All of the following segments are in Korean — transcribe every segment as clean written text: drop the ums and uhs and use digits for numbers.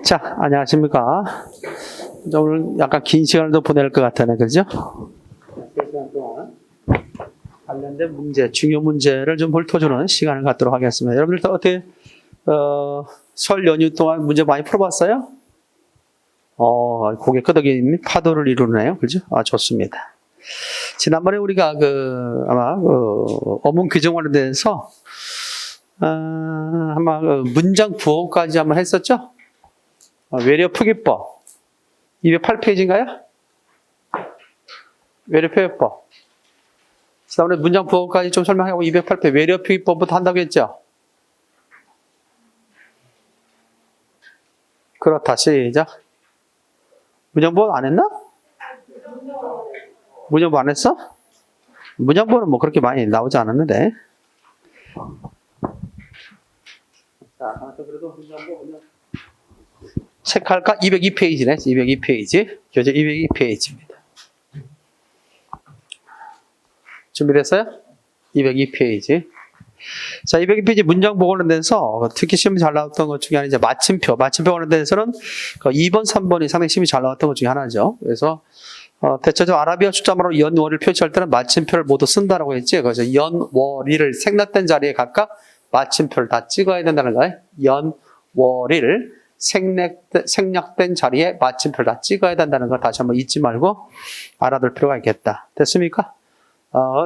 자, 안녕하십니까. 오늘 약간 긴 시간을 더 보낼 것 같네, 그죠? 3시간 동안 관련된 문제, 중요 문제를 좀 훑어주는 시간을 갖도록 하겠습니다. 여러분들 어떻게, 설 연휴 동안 문제 많이 풀어봤어요? 고개 끄덕이는 파도를 이루네요. 그죠? 좋습니다. 지난번에 우리가 아마 어문 규정 관련돼서 아마 문장 부호까지 한번 했었죠? 외려 표기법 208페이지인가요? 외려 표기법. 지난번에 문장 부호까지 좀 설명하고 208페이지 외려 표기법부터 한다고 했죠? 그렇다. 시작. 문장부호 안 했나? 문장부호 안 했어? 문장부호는 뭐 그렇게 많이 나오지 않았는데. 자, 그래도 문장부호 체크할까? 202페이지네. 202페이지. 교재 202페이지입니다. 준비됐어요? 202페이지. 자, 202페이지 문장 보고 관련돼서 특히 시험이 잘 나왔던 것 중에 하나 이제 마침표. 마침표 관련돼서는 2번, 3번이 상당히 시험이 잘 나왔던 것 중에 하나죠. 그래서 대체적으로 아라비아 숫자말로 연월일 표시할 때는 마침표를 모두 쓴다라고 했지. 그래서 연월일을 생략된 자리에 각각 마침표를 다 찍어야 된다는 거예요. 연월일 생략된 자리에 마침표를 다 찍어야 된다는 거 다시 한번 잊지 말고 알아둘 필요가 있겠다. 됐습니까?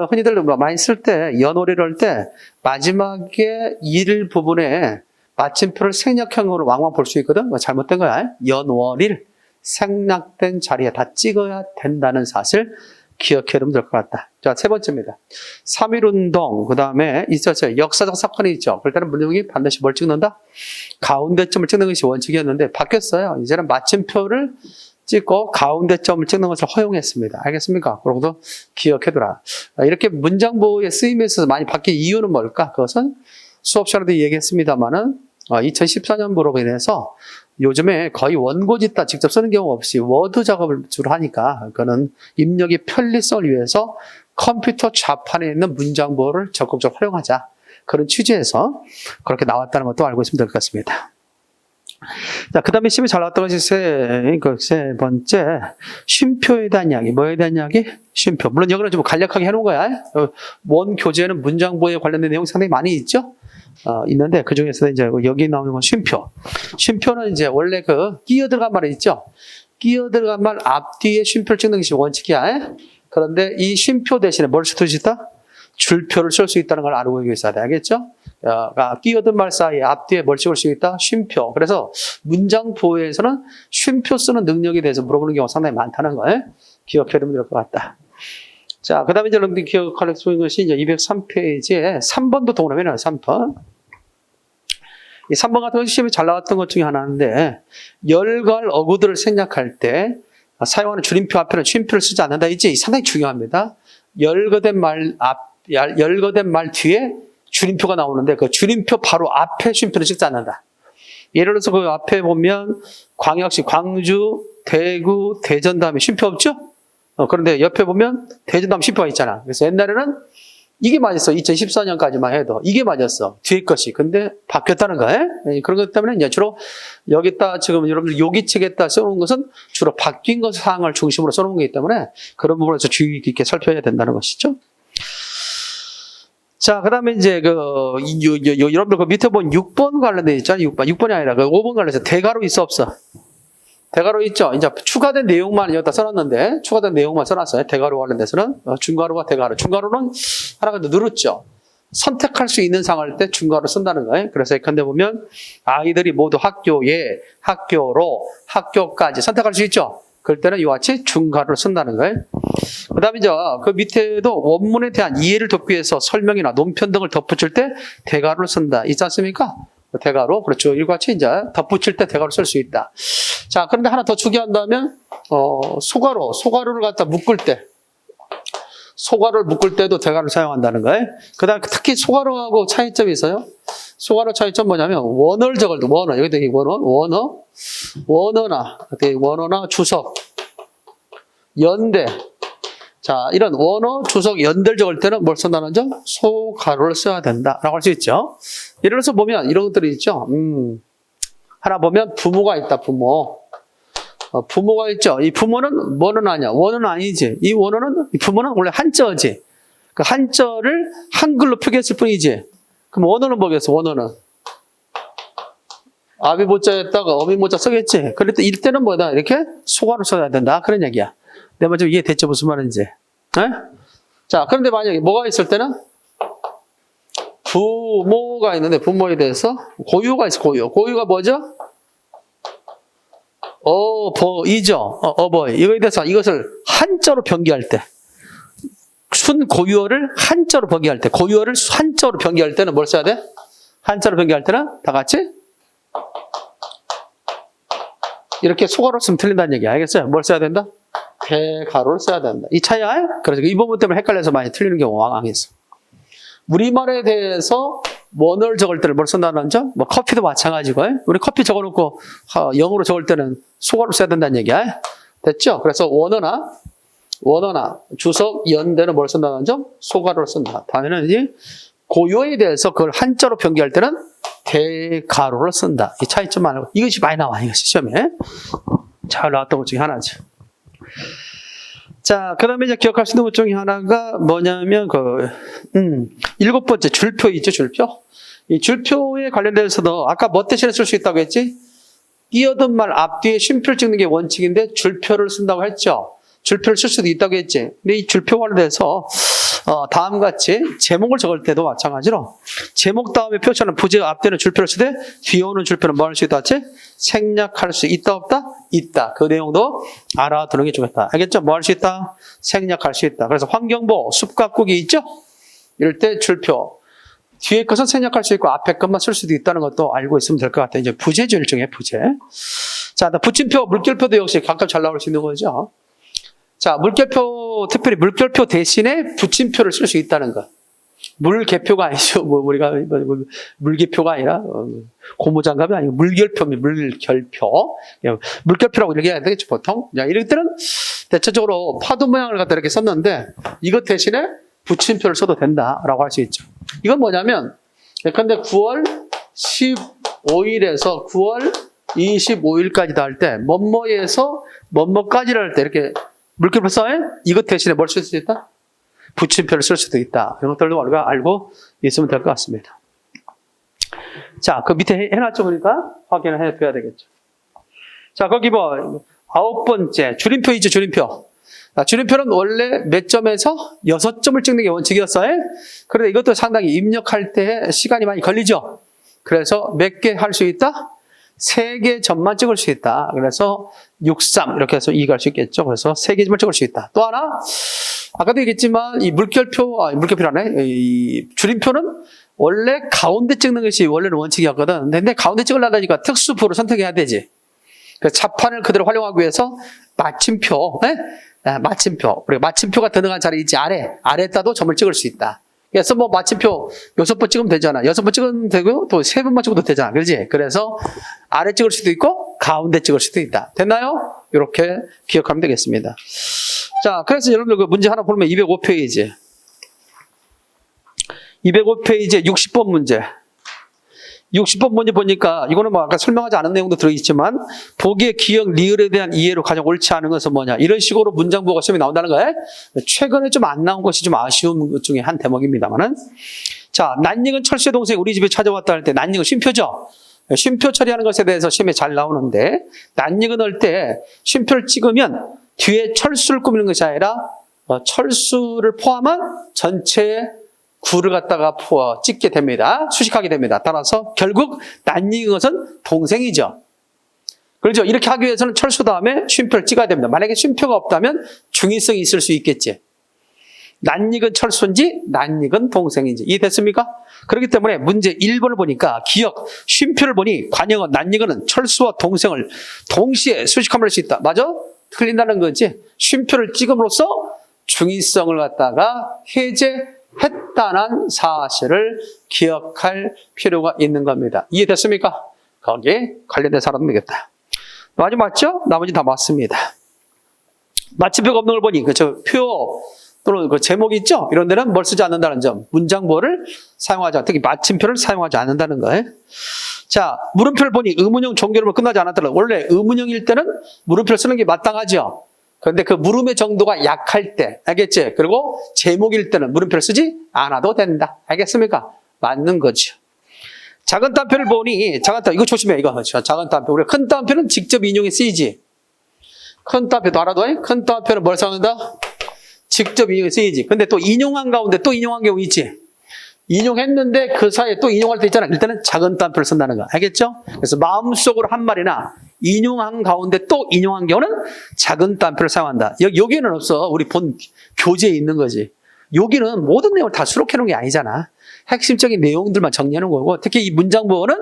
흔히들 많이 쓸 때, 연월일 할 때, 마지막에 일 부분에 마침표를 생략형으로 왕왕 볼 수 있거든? 잘못된 거야. 연월일 생략된 자리에 다 찍어야 된다는 사실 기억해 두면 될 것 같다. 자, 세 번째입니다. 3.1운동, 그 다음에 있었죠. 역사적 사건이 있죠. 그럴 때는 문장이 반드시 뭘 찍는다? 가운데점을 찍는 것이 원칙이었는데 바뀌었어요. 이제는 마침표를 찍고 가운데점을 찍는 것을 허용했습니다. 알겠습니까? 그러고도 기억해두라. 이렇게 문장부의 쓰임에 있어서 많이 바뀐 이유는 뭘까? 그것은 수업 시간에도 얘기했습니다만은 2014년부로 인해서 요즘에 거의 원고지다 직접 쓰는 경우 없이 워드 작업을 주로 하니까 그거는 입력의 편리성을 위해서 컴퓨터 좌판에 있는 문장부를 적극적으로 활용하자. 그런 취지에서 그렇게 나왔다는 것도 알고 있으면 될 것 같습니다. 자, 그 다음에 시험이 잘 나왔던 것이 세 번째, 쉼표에 대한 이야기. 뭐에 대한 이야기? 쉼표. 물론 여기는 좀 간략하게 해놓은 거야. 원 교재에는 문장부에 관련된 내용이 상당히 많이 있죠? 있는데, 그 중에서 이제 여기 나오는 건 쉼표. 쉼표는 이제 원래 끼어 들어간 말이 있죠? 끼어 들어간 말 앞뒤에 쉼표를 찍는 것이 원칙이야. 그런데 이 쉼표 대신에 뭘 쓸 수 있다? 줄표를 쓸 수 있다는 걸 알고 있어야 돼. 알겠죠? 끼어든 말 사이에 앞뒤에 뭘 찍을 수 있다? 쉼표. 그래서 문장 부호에서는 쉼표 쓰는 능력에 대해서 물어보는 경우가 상당히 많다는 걸 기억해 두면 될 것 같다. 자, 그 다음에 이제 여러분들이 기억할 수 있는 것이 이제 203페이지에 3번도 동그라미네요. 3번. 이 3번 같은 것이 시험에 잘 나왔던 것 중에 하나인데, 열과 어구들을 생략할 때 사용하는 줄임표 앞에는 쉼표를 쓰지 않는다. 이제 상당히 중요합니다. 열거된 말 뒤에 줄임표가 나오는데 그 줄임표 바로 앞에 쉼표를 찍지 않는다. 예를 들어서 그 앞에 보면 광역시, 광주, 대구, 대전 다음에 쉼표 없죠? 그런데 옆에 보면 대전 다음 쉼표가 있잖아. 그래서 옛날에는 이게 맞았어. 2014년까지만 해도 이게 맞았어. 뒤에 것이. 근데 바뀌었다는 거예요. 그런 것 때문에 이제 주로 여기다 지금 여러분들 여기책에다 써놓은 것은 주로 바뀐 것 사항을 중심으로 써놓은 거기 때문에 그런 부분에서 주의 깊게 살펴야 된다는 것이죠. 자, 그 다음에 이제 여러분들 그 밑에 보면 6번 관련돼 있잖아요. 6번이 아니라 5번 관련해서 대괄호 있어, 없어? 대괄호 있죠? 이제 추가된 내용만 여기다 써놨는데, 추가된 내용만 써놨어요. 대괄호 관련돼서는. 중괄호와 대괄호. 중괄호는 하나가 더 늘었죠. 선택할 수 있는 상황일 때 중괄호 쓴다는 거예요. 그래서 예컨대 보면 아이들이 모두 학교에, 학교로, 학교까지 선택할 수 있죠? 그럴 때는 이와 같이 중괄호를 쓴다는 거예요. 그 다음에 이제 그 밑에도 원문에 대한 이해를 돕기 위해서 설명이나 논편 등을 덧붙일 때 대괄호를 쓴다. 있지 않습니까? 대괄호. 그렇죠. 이와 같이 이제 덧붙일 때 대괄호 쓸 수 있다. 자, 그런데 하나 더 추가한다면, 소괄호를 갖다 묶을 때, 소괄호를 묶을 때도 대괄호를 사용한다는 거예요. 그 다음에 특히 소괄호하고 차이점이 있어요. 소괄호 차이점 뭐냐면, 원어를 적을 때, 원어. 여기다 원어나 주석, 연대. 자, 이런 원어, 주석, 연대를 적을 때는 뭘 쓴다는 점? 소괄호를 써야 된다라고 할 수 있죠. 예를 들어서 보면 이런 것들이 있죠. 하나 보면 부모가 있다, 부모. 부모가 있죠. 이 부모는 뭐는 아니야? 원어는 아니지. 이 원어는, 이 부모는 원래 한자지. 그 한자를 한글로 표기했을 뿐이지. 그럼 원어는 뭐겠어, 원어는? 아비 모자에다가 어미 모자 쓰겠지. 그럴 때 이때는 뭐다? 이렇게 소가로 써야 된다. 그런 얘기야. 내 말 좀 이해됐죠? 무슨 말인지. 에? 자, 그런데 만약에 뭐가 있을 때는 부모가 있는데 부모에 대해서 고유가 있어, 고유. 고유가 뭐죠? 어버이죠. 어버이. 이거에 대해서 이것을 한자로 변기할 때. 순 고유어를 한자로 변기할 때. 고유어를 한자로 변기할 때는 뭘 써야 돼? 한자로 변기할 때는 다 같이 이렇게 소가로 쓰면 틀린다는 얘기야. 알겠어요? 뭘 써야 된다? 대가로를 써야 된다. 이 차이야? 그래서 이 부분 때문에 헷갈려서 많이 틀리는 경우가 왕왕했어. 우리말에 대해서 원어를 적을 때는 뭘 쓴다는 점? 뭐 커피도 마찬가지고, 우리 커피 적어놓고 영어로 적을 때는 소가로 써야 된다는 얘기야. 됐죠? 그래서 원어나 주석, 연대는 뭘 쓴다는 점? 소가로를 쓴다. 다음에는 고유어에 대해서 그걸 한자로 변기할 때는 대가로를 쓴다. 이 차이점 말고 이것이 많이 나와. 이것이 시험에 잘 나왔던 것 중에 하나죠. 자, 그 다음에 이제 기억할 수 있는 것 중에 하나가 뭐냐면, 일곱 번째, 줄표 있죠, 줄표? 이 줄표에 관련돼서도 아까 뭐 대신에 쓸 수 있다고 했지? 끼어든 말 앞뒤에 쉼표를 찍는 게 원칙인데 줄표를 쓴다고 했죠? 줄표를 쓸 수도 있다고 했지? 근데 이 줄표 관련돼서, 다음과 같이 제목을 적을 때도 마찬가지로 제목 다음에 표시하는 부제 앞뒤는 줄표를 쓰되 뒤에 오는 줄표는 뭐 할 수 있다 했지? 생략할 수 있다 없다? 있다. 그 내용도 알아두는 게 좋겠다. 알겠죠? 뭐 할 수 있다? 생략할 수 있다. 그래서 환경보, 숲 가꾸기 있죠? 이럴 때 줄표. 뒤에 것은 생략할 수 있고 앞에 것만 쓸 수도 있다는 것도 알고 있으면 될 것 같아요. 이제 부재죠, 일종의 부재. 자, 붙임표, 물결표도 역시 각각 잘 나올 수 있는 거죠. 자, 물결표, 특별히 물결표 대신에 붙임표를 쓸 수 있다는 것. 물개표가 아니죠. 우리가 물개표가 아니라 고무장갑이 아니고 물결표입니다. 물결표. 물결표라고 이렇게 해야 되겠죠, 보통. 자, 이럴 때는 대체적으로 파도 모양을 갖다 이렇게 썼는데 이것 대신에 붙임표를 써도 된다라고 할 수 있죠. 이건 뭐냐면, 예컨대 9월 15일에서 9월 25일까지도 할 때, 뭐뭐에서 뭐뭐까지를 할 때 이렇게 물결표 써요? 이것 대신에 뭘 쓸 수 있다? 붙임표를 쓸 수도 있다. 이런 것들도 우리가 알고 있으면 될 것 같습니다. 자, 그 밑에 해놨죠, 그러니까 확인을 해둬야 되겠죠. 자, 거기 뭐 9번째 줄임표 있죠, 줄임표. 줄임표는 원래 몇 점에서 6점을 찍는 게 원칙이었어요. 그런데 이것도 상당히 입력할 때 시간이 많이 걸리죠. 그래서 몇 개 할 수 있다? 3개 점만 찍을 수 있다. 그래서 63 이렇게 해서 이해할 수 있겠죠. 그래서 3개 점을 찍을 수 있다. 또 하나, 아까도 얘기했지만 이 물결표라네. 이 줄임표는 원래 가운데 찍는 것이 원래는 원칙이었거든. 근데 가운데 찍으려니까 특수부를 선택해야 되지. 그래서 자판을 그대로 활용하기 위해서 마침표, 마침표. 그리고 마침표가 들어간 자리 있지, 아래에다도 점을 찍을 수 있다. 그래서 뭐 마침표 6번 찍으면 되잖아. 6번 찍으면 되고 또 3번만 찍어도 되잖아. 그렇지? 그래서 아래 찍을 수도 있고 가운데 찍을 수도 있다. 됐나요? 이렇게 기억하면 되겠습니다. 자, 그래서 여러분들 그 문제 하나 보면 205페이지. 205페이지에 60번 문제. 60번 문제 보니까 이거는 뭐 아까 설명하지 않은 내용도 들어있지만 보기의 기억, 리을에 대한 이해로 가장 옳지 않은 것은 뭐냐. 이런 식으로 문장부가 시험에 나온다는 거예요. 최근에 좀 안 나온 것이 좀 아쉬운 것 중에 한 대목입니다만은. 자, 난익은 철수의 동생 우리 집에 찾아왔다 할 때 난익은 쉼표죠. 쉼표 처리하는 것에 대해서 시험에 잘 나오는데 난익은 넣을 때 쉼표를 찍으면 뒤에 철수를 꾸미는 것이 아니라 철수를 포함한 전체의 구를 갖다가 찍게 됩니다. 수식하게 됩니다. 따라서 결국 낯익은 것은 동생이죠. 그렇죠? 이렇게 하기 위해서는 철수 다음에 쉼표를 찍어야 됩니다. 만약에 쉼표가 없다면 중의성이 있을 수 있겠지. 낯익은 철수인지 낯익은 동생인지 이해됐습니까? 그렇기 때문에 문제 1번을 보니까 기억, 쉼표를 보니 관영은 낯익은 철수와 동생을 동시에 수식함을 할 수 있다. 맞아? 틀린다는 거지. 쉼표를 찍음으로써 중의성을 갖다가 해제했다는 사실을 기억할 필요가 있는 겁니다. 이해됐습니까? 거기에 관련된 사람은 되겠다. 맞죠? 나머지 다 맞습니다. 마침표가 없는 걸 보니, 그쵸? 또는 그 제목이 있죠? 이런 데는 뭘 쓰지 않는다는 점. 문장보호를 사용하지 않는다. 특히 마침표를 사용하지 않는다는 거예요. 자, 물음표를 보니 의문형 종결음으로 끝나지 않았더라. 원래 의문형일 때는 물음표를 쓰는 게 마땅하죠. 그런데 그 물음의 정도가 약할 때, 알겠지? 그리고 제목일 때는 물음표를 쓰지 않아도 된다. 알겠습니까? 맞는 거죠. 작은 따옴표를 보니, 이거 조심해, 이거. 작은 따옴표. 우리가 큰 따옴표는 직접 인용에 쓰이지. 큰 따옴표도 알아둬. 큰 따옴표는 뭘 사용한다? 직접 인용에 쓰이지. 근데 또 인용한 가운데 또 인용한 경우 있지. 인용했는데 그 사이에 또 인용할 때 있잖아. 일단은 작은 따옴표를 쓴다는 거. 알겠죠? 그래서 마음속으로 한 말이나 인용한 가운데 또 인용한 경우는 작은 따옴표를 사용한다. 여기는 없어. 우리 본 교재에 있는 거지. 여기는 모든 내용을 다 수록해 놓은 게 아니잖아. 핵심적인 내용들만 정리해 놓은 거고, 특히 이 문장 보호는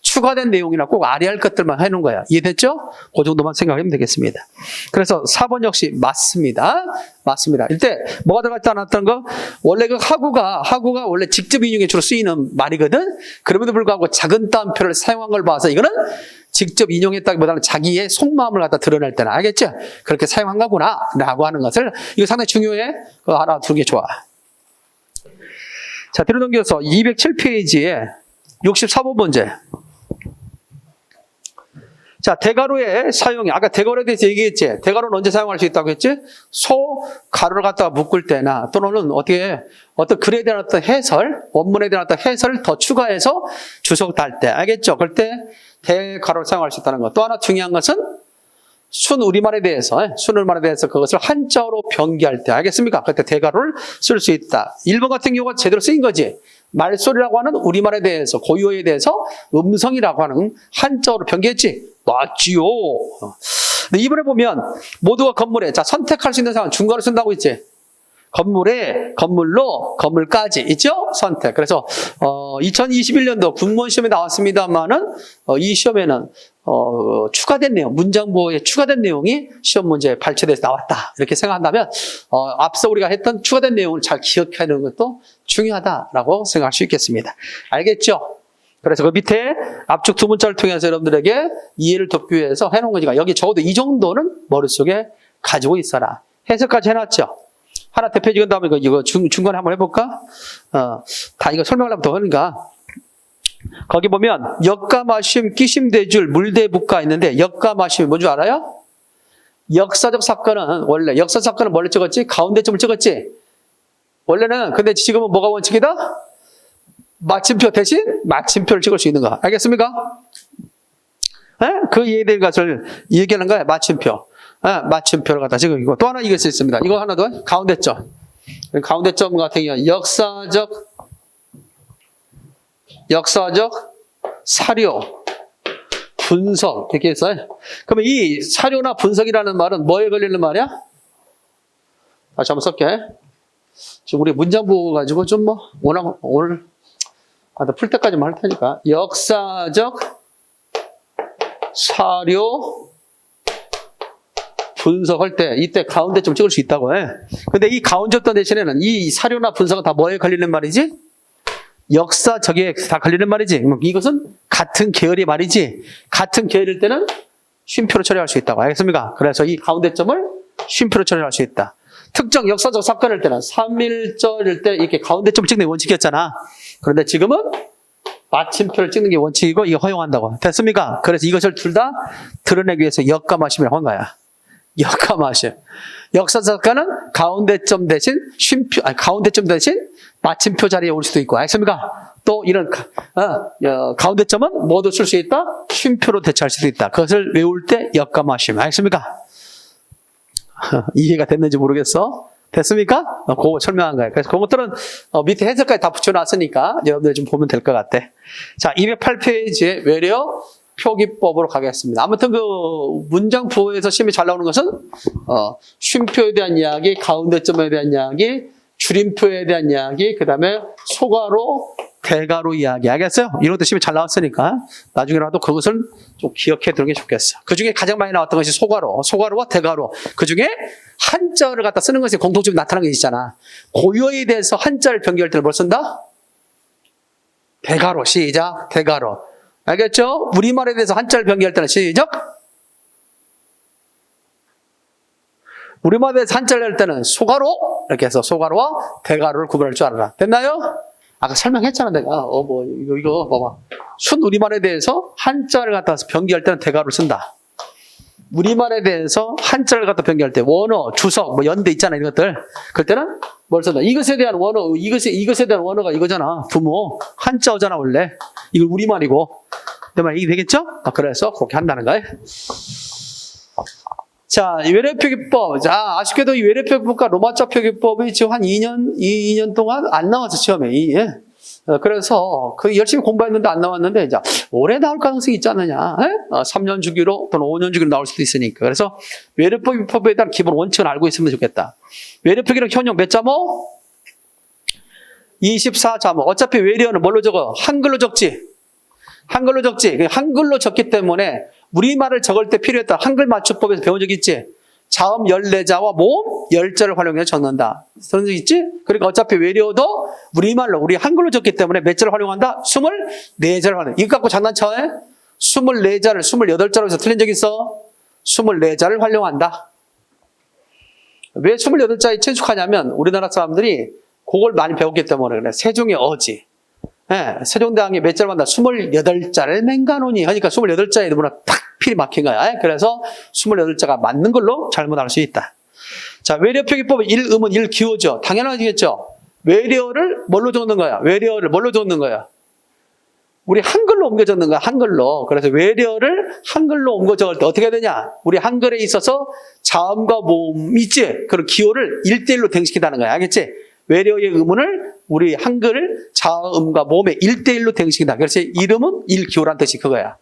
추가된 내용이나 꼭 알아야 할 것들만 해 놓은 거야. 이해됐죠? 그 정도만 생각하면 되겠습니다. 그래서 4번 역시 맞습니다. 맞습니다. 이때 뭐가 들어갔지 않았던 거? 원래 그 하구가 원래 직접 인용에 주로 쓰이는 말이거든? 그럼에도 불구하고 작은 따옴표를 사용한 걸 봐서 이거는 직접 인용했다기보다는 자기의 속마음을 갖다 드러낼 때는, 알겠죠? 그렇게 사용한 거구나 라고 하는 것을, 이거 상당히 중요해. 그거 하나 두는 게 좋아. 자, 뒤로 넘겨서 207페이지에 64번 문제. 자, 대가로의 사용이, 아까 대가로에 대해서 얘기했지. 대가로는 언제 사용할 수 있다고 했지? 가로를 갖다가 묶을 때나, 또는 어떤 글에 대한 어떤 해설, 원문에 대한 어떤 해설을 더 추가해서 주석 달 때, 알겠죠? 그럴 때 대가로를 사용할 수 있다는 것. 또 하나 중요한 것은 순우리말에 대해서 그것을 한자어로 변기할 때, 알겠습니까? 그때 대가로를 쓸 수 있다. 1번 같은 경우가 제대로 쓰인 거지. 말소리라고 하는 우리말에 대해서, 고유어에 대해서 음성이라고 하는 한자어로 변기했지. 맞지요. 근데 이번에 보면 모두가 건물에, 자, 선택할 수 있는 상황 중괄호 쓴다고 했지. 건물에, 건물로, 건물까지 있죠? 선택. 그래서 2021년도 군무원 시험에 나왔습니다만은 이 시험에는 추가된 내용, 문장보호에 추가된 내용이 시험 문제에 발췌돼서 나왔다. 이렇게 생각한다면 앞서 우리가 했던 추가된 내용을 잘 기억하는 것도 중요하다라고 생각할 수 있겠습니다. 알겠죠? 그래서 그 밑에 압축 두 문자를 통해서 여러분들에게 이해를 돕기 위해서 해놓은 거니까 여기 적어도 이 정도는 머릿속에 가지고 있어라. 해석까지 해놨죠? 하나 대표 지은 다음에 이거 중간에 한번 해볼까? 다 이거 설명을 하면 더 하니까. 거기 보면 역가마심, 끼심대줄, 물대북가 있는데 역가마심이 뭔 줄 알아요? 역사적 사건은 원래 역사 사건은 뭘로 찍었지? 가운데점을 찍었지. 원래는 근데 지금은 뭐가 원칙이다? 마침표 대신 마침표를 찍을 수 있는 거. 알겠습니까? 그 이해된 것을 얘기하는 거야. 마침표. 마침표를 갖다 찍고 또 하나 이길 수 있습니다. 이거 하나 더 가운데점. 가운데점 같은 경우 역사적 사료 분석 이렇게 했어요. 그러면 이 사료나 분석이라는 말은 뭐에 걸리는 말이야? 다시 한번 쓸게. 지금 우리 문장 보고 가지고 좀 오늘 풀 때까지만 할 테니까 역사적 사료 분석할 때 이때 가운데 좀 찍을 수 있다고 해. 근데 이 가운데점 대신에는 이 사료나 분석은 다 뭐에 걸리는 말이지? 역사적에 다 걸리는 말이지. 이것은 같은 계열의 말이지. 같은 계열일 때는 쉼표로 처리할 수 있다고. 알겠습니까? 그래서 이 가운데점을 쉼표로 처리할 수 있다. 특정 역사적 사건일 때는 3.1절일 때 이렇게 가운데점 찍는 게 원칙이었잖아. 그런데 지금은 마침표를 찍는 게 원칙이고 이거 허용한다고. 됐습니까? 그래서 이것을 둘 다 드러내기 위해서 역가마심이라고 한 거야. 역가마심. 역사작가는 가운데점 대신 가운데점 대신 마침표 자리에 올 수도 있고, 알겠습니까? 또 이런 가운데점은 뭐도 쓸 수 있다? 쉼표로 대체할 수도 있다. 그것을 외울 때 역가마심. 알겠습니까? 이해가 됐는지 모르겠어. 됐습니까? 그거 설명한 거예요. 그래서 그것들은 밑에 해석까지 다 붙여놨으니까 여러분들 좀 보면 될 것 같아. 자, 208페이지에 외려 표기법으로 가겠습니다. 아무튼 그 문장 보호에서 시험이 잘 나오는 것은 쉼표에 대한 이야기, 가운데점에 대한 이야기, 줄임표에 대한 이야기, 그 다음에 소가로, 대가로 이야기. 알겠어요? 이런 것도 시험이 잘 나왔으니까 나중에라도 그것을 좀 기억해 두는 게 좋겠어. 그 중에 가장 많이 나왔던 것이 소가로와 대가로. 그 중에 한자를 갖다 쓰는 것이 공통점이 나타나는 게 있잖아. 고유어에 대해서 한자를 변경할 때는 뭘 쓴다? 대가로. 시작. 대가로. 알겠죠? 우리말에 대해서 한자를 변경할 때는 시작. 우리말에 대해서 한자를 할 때는 소가로 이렇게 해서 소가루와 대가루를 구분할 줄 알아라. 됐나요? 아까 설명했잖아, 내가. 이거 봐봐. 순 우리말에 대해서 한자를 갖다 변기할 때는 대가루를 쓴다. 우리말에 대해서 한자를 갖다 변기할 때 원어, 주석, 뭐 연대 있잖아, 이런 것들. 그럴 때는 뭘 쓴다? 이것에 대한 원어, 이것에 대한 원어가 이거잖아. 부모. 한자어잖아, 원래. 이걸 우리말이고. 내 말 이게 되겠죠? 그래서 그렇게 한다는 거예요. 자, 이 외래표기법. 자, 아쉽게도 이 외래표기법과 로마자 표기법이 지금 한 2년 동안 안 나왔어, 시험에. 그래서 열심히 공부했는데 안 나왔는데, 이제 올해 나올 가능성이 있지 않느냐. 3년 주기로 또는 5년 주기로 나올 수도 있으니까. 그래서 외래표기법에 대한 기본 원칙을 알고 있으면 좋겠다. 외래표기는 현역 몇 자모? 24자모. 어차피 외래어는 뭘로 적어? 한글로 적지. 한글로 적기 때문에 우리말을 적을 때 필요했던 한글 맞춤법에서 배운 적 있지? 자음 14자와 모음 10자를 활용해서 적는다. 그런 적 있지? 그러니까 어차피 외래어도 우리말로, 우리 한글로 적기 때문에 몇 자를 활용한다? 24자를 활용한다. 이거 갖고 장난쳐? 24자를 28자로 해서 틀린 적 있어? 24자를 활용한다. 왜 28자에 친숙하냐면 우리나라 사람들이 그걸 많이 배웠기 때문에 그래. 세종의 어지. 세종대왕이 몇 자를 만다? 28자를 맹가노니 하니까 28자에 너무나 딱 필이 막힌 거야. 그래서 28자가 맞는 걸로 잘못 알 수 있다. 자, 외래표기법은 1음은 1기호죠. 당연하겠죠. 외래어를 뭘로 적는 거야? 외래어를 뭘로 적는 거야? 우리 한글로 옮겨 적는 거야. 한글로. 그래서 외래어를 한글로 옮겨 적을 때 어떻게 해야 되냐? 우리 한글에 있어서 자음과 모음 있지? 그런 기호를 1대1로 댕식한다는 거야. 알겠지? 외래어의 음운을 우리 한글 자음과 모음의 1대1로 댕식한다. 그래서 이름은 1기호란 뜻이 그거야.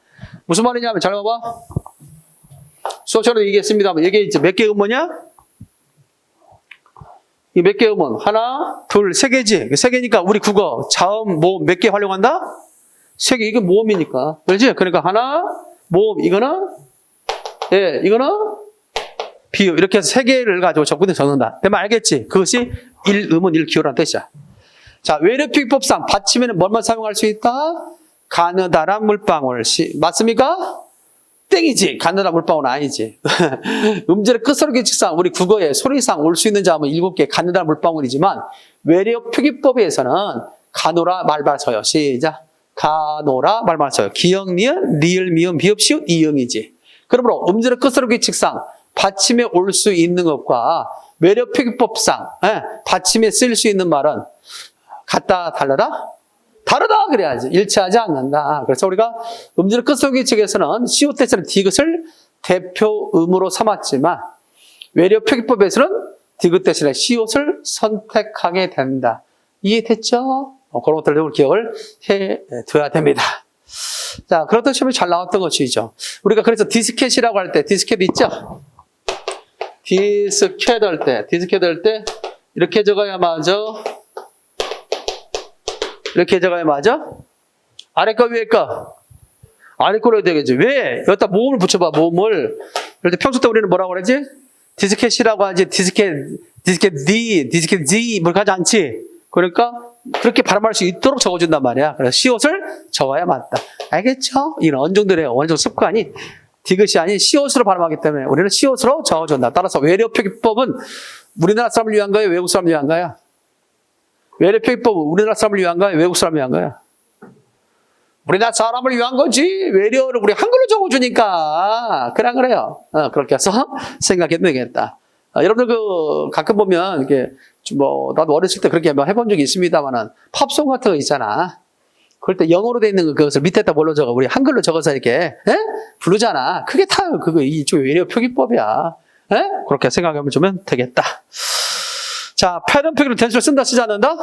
무슨 말이냐면 잘 봐봐. 수업처럼 얘기했습니다만 이게 이제 몇 개 음모냐? 이 몇 개 음원? 하나, 둘, 세 개지. 세 개니까 우리 국어 자음, 모음 몇 개 활용한다? 세 개. 이게 모음이니까. 그렇지? 그러니까 하나, 모음 이거는 이거는 비유. 이렇게 해서 세 개를 가지고 적분에 적는다. 내 말 알겠지? 그것이 1음은 1기호라는 뜻이야. 자, 외래표기법상 받침에는 뭘만 사용할 수 있다? 가느다란 물방울. 맞습니까? 땡이지. 가느다란 물방울은 아니지. 음절의 끝소리규칙상 우리 국어에 소리상 올 수 있는 자음은 7개 가느다란 물방울이지만 외래어 표기법에서는 가노라 말발서요. 시작. 가노라 말발서요. 기역, 니은, 리을, 미음, 비읍, 시읒, 이응이지. 그러므로 음절의 끝소리규칙상 받침에 올 수 있는 것과 외래어 표기법상 받침에 쓸 수 있는 말은 같다, 달라다? 다르다 그래야지. 일치하지 않는다. 그래서 우리가 음절 끝소리규칙에서는 시옷 대신에 디귿을 대표음으로 삼았지만 외래어 표기법에서는 디귿 대신에 시옷을 선택하게 된다. 이해됐죠? 그런 것들을 기억을 해둬야 됩니다. 자, 그렇던 시험이 잘 나왔던 것이죠. 우리가 그래서 디스켓이라고 할 때 디스켓 있죠? 디스켓 할 때 이렇게 적어야 맞아. 이렇게 적어야 맞아? 아래 거 위에 거? 아래 거로 해야 되겠지. 왜? 여기다 모음을 붙여봐, 모음을. 그럴 때 평소 때 우리는 뭐라고 그러지? 디스켓이라고 하지, 디스켓 D, 뭘 하지 않지? 그러니까 그렇게 발음할 수 있도록 적어준단 말이야. 그래서 시옷을 적어야 맞다. 알겠죠? 이런 어느 정도 습관이 디귿이 아닌 시옷으로 발음하기 때문에 우리는 시옷으로 적어준다. 따라서 외래어 표기법은 우리나라 사람을 위한 거예요? 외국 사람을 위한 거야? 외래어 표기법은 우리나라 사람을 위한 거야? 외국 사람을 위한 거야? 우리나라 사람을 위한 거지. 외래어를 우리 한글로 적어주니까. 그래요. 그렇게 해서 생각해도 되겠다. 여러분들 가끔 보면 이게 나도 어렸을 때 그렇게 해본 적이 있습니다만은 팝송 같은 거 있잖아. 그럴 때 영어로 돼 있는 그것을 밑에다 뭘로 적어? 우리 한글로 적어서 이렇게 부르잖아. 그게 다 이쪽 외래어 표기법이야. 그렇게 생각하면 주면 되겠다. 자, 파열음 표기로 된수를 쓴다, 쓰지 않는다?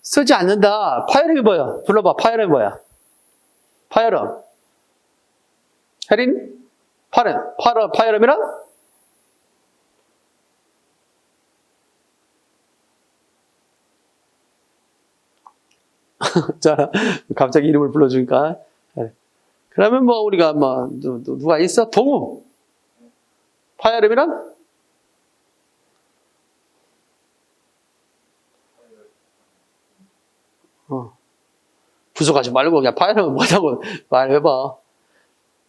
쓰지 않는다. 파열음이 뭐야? 불러봐. 파열음이 뭐야? 파열음. 혜린? 파열음이란? 자, 갑자기 이름을 불러주니까. 그러면 우리가 누가 있어? 동우. 파열음이란? 부족하지 말고 그냥 파열음은 뭐냐고 말해봐.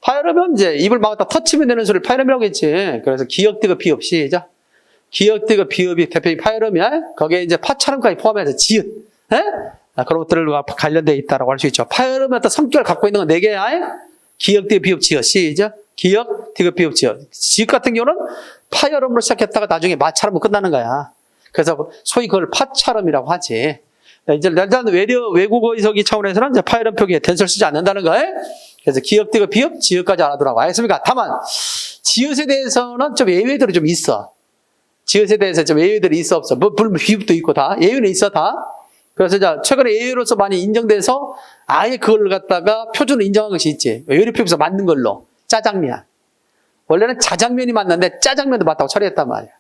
파열음은 이제 입을 막았다 터치면 되는 소리를 파열음이라고 했지. 그래서 기역, 디귿, 비읍, 시작. 기역, 디귿, 비읍이 대표적인 파열음이야. 거기에 이제 파처럼까지 포함해서 지읒. 예? 그런 것들과 관련되어 있다고 할 수 있죠. 파열음의 어떤 성격을 갖고 있는 건 4개야. 기역, 디귿, 비읍, 지읒. 시작. 기역, 디귿, 비읍, 지읒. 지읒 같은 경우는 파열음으로 시작했다가 나중에 마찰음으로 끝나는 거야. 그래서 소위 그걸 파찰음이라고 하지. 이제 일단 외국어 이석이 차원에서는 이제 파열음 표기에 된소를 쓰지 않는다는 거예요. 그래서 기역, 디귿, 비읍, 지읒까지 알아두라고. 알겠습니까? 다만 지읒에 대해서는 좀 예외들이 좀 있어. 지읒에 대해서 좀 예외들이 있어 없어. 물론 비읍도 있고 다 예외는 있어 다. 그래서 이제 최근에 예외로서 많이 인정돼서 아예 그걸 갖다가 표준을 인정한 것이 있지. 요리 표기에서 맞는 걸로. 짜장면. 원래는 자장면이 맞는데 짜장면도 맞다고 처리했단 말이야.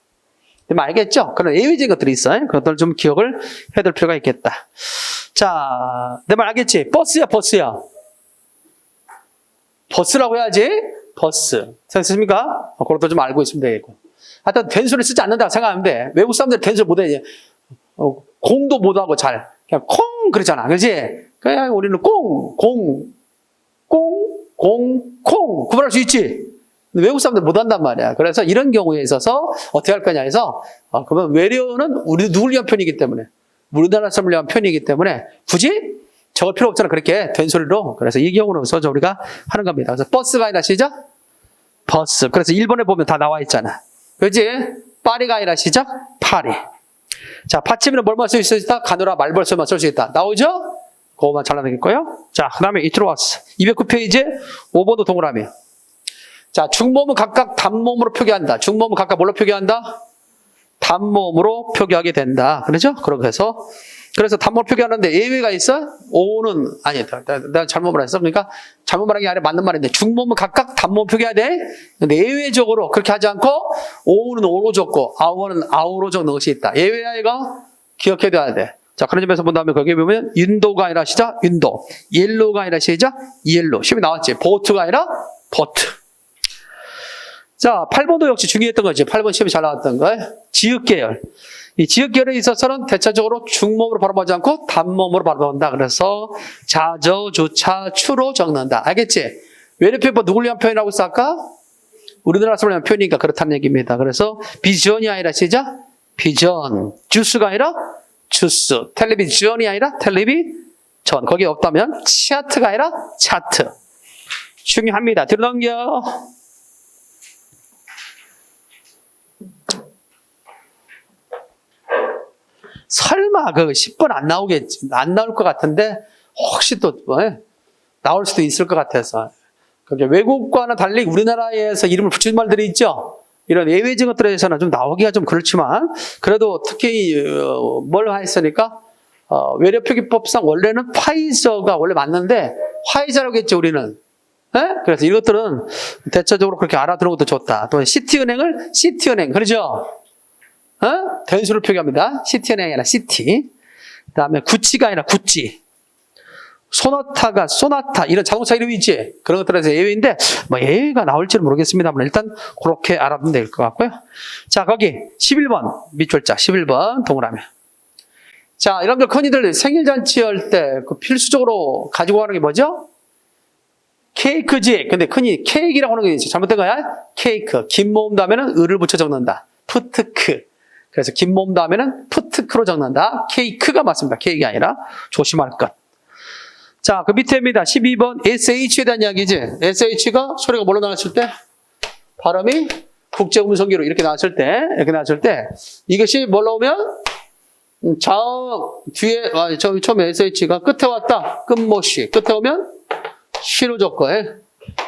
알겠죠? 그런 예외적인 것들이 있어요. 그것들을 좀 기억을 해둘 필요가 있겠다. 자, 내 말 알겠지? 버스야, 버스야. 버스라고 해야지. 버스. 생각하십니까? 그것도 좀 알고 있으면 되겠고. 하여튼 된소리를 쓰지 않는다고 생각하면 돼. 외국 사람들이 된소리 못해. 공도 못하고 잘. 그냥 콩 그러잖아. 그렇지? 그냥 우리는 꽁, 공, 꽁, 공, 콩. 구분할 수 있지? 외국 사람들 못한단 말이야. 그래서 이런 경우에 있어서 어떻게 할 거냐 해서 그러면 외래어는 우리 누굴 위한 표현이기 때문에 우리나라 사람을 위한 표현이기 때문에 굳이 적을 필요 없잖아. 그렇게 된 소리로. 그래서 이 경우는 써서 우리가 하는 겁니다. 그래서 버스가 아니라 시작? 버스. 그래서 일본에 보면 다 나와 있잖아. 그렇지? 파리가 아니라 시작? 파리. 자, 받침에는 뭘만 쓸 수 있다? 가누라 말벌소만 쓸 수 있다. 나오죠? 그거만 잘라내겠고요. 자, 그 다음에 이틀로 왔어. 209페이지 5번도 동그라미. 자, 중모음은 각각 단모음으로 표기한다. 중모음은 각각 뭘로 표기한다? 단모음으로 표기하게 된다. 그렇죠? 그래서 단모음으로 표기하는데 예외가 있어? 오는, 아니, 내가 잘못 말했어. 그러니까 잘못 말한 게 아니라 맞는 말인데 중모음은 각각 단모음 표기해야 돼. 근데 예외적으로 그렇게 하지 않고 오는 오로 적고 아우는 아우로 적는 것이 있다. 예외야 이거? 기억해둬야 돼. 자, 그런 점에서 본다면 거기에 보면 윤도가 아니라 시작? 윤도. 옐로우가 아니라 시작? 옐로. 시험이 나왔지? 보트가 아니라 보트. 자, 8번도 역시 중요했던 거지. 8번 시험이 잘 나왔던 거. 지읒 계열. 이 지읒 계열에 있어서는 대체적으로 중모음으로 발음하지 않고 단모음으로 발음한다. 그래서 자저, 주차, 추로 적는다. 알겠지? 외래표현 누굴 위한 표현이라고 했어 아까? 우리나라 사람을 위한 표현이니까 그렇다는 얘기입니다. 그래서 비전이 아니라 시작? 비전. 주스가 아니라 주스. 텔레비전이 아니라 텔레비전. 거기에 없다면 차트가 아니라 차트. 중요합니다. 뒤로 넘겨. 설마 그 10번 안 나오겠지. 안 나올 것 같은데 혹시 또 나올 수도 있을 것 같아서. 그게 외국과는 달리 우리나라에서 이름을 붙인 말들이 있죠. 이런 예외적인 것들에 대해서는 좀 나오기가 좀 그렇지만 그래도 특히 뭘 했으니까 외래표기법상 원래는 화이저가 원래 맞는데 화이자라고 했죠 우리는. 그래서 이것들은 대체적으로 그렇게 알아두는 것도 좋다. 또 시티은행을 시티은행 그러죠. 변수를 표기합니다. 시티은행이 아니라 시티. 그 다음에 구찌가 아니라 구찌. 소나타가 소나타. 이런 자동차 이름이 있지. 그런 것들에서 예외인데 뭐 예외가 나올지는 모르겠습니다만 일단 그렇게 알아두면 될 것 같고요. 자, 거기 11번 밑줄자 11번 동그라미. 자, 여러분들 흔히들 생일잔치 할 때 그 필수적으로 가지고 가는 게 뭐죠? 케이크지. 근데 흔히 케이크라고 하는 게 있지. 잘못된 거야? 케이크. 긴 모음 다음에는 을을 붙여 적는다. 푸트크. 그래서 긴 모음 다음에는 푸트크로 적는다. 케이크가 맞습니다. 케이크가 아니라 조심할 것. 자, 그 밑에입니다. 12번 SH에 대한 이야기지. SH가 소리가 뭘로 나왔을 때? 발음이 국제음성기로 이렇게 나왔을 때 이것이 뭘로 오면 뒤에 처음에 SH가 끝에 왔다. 끝모시. 끝에 오면 시로 적고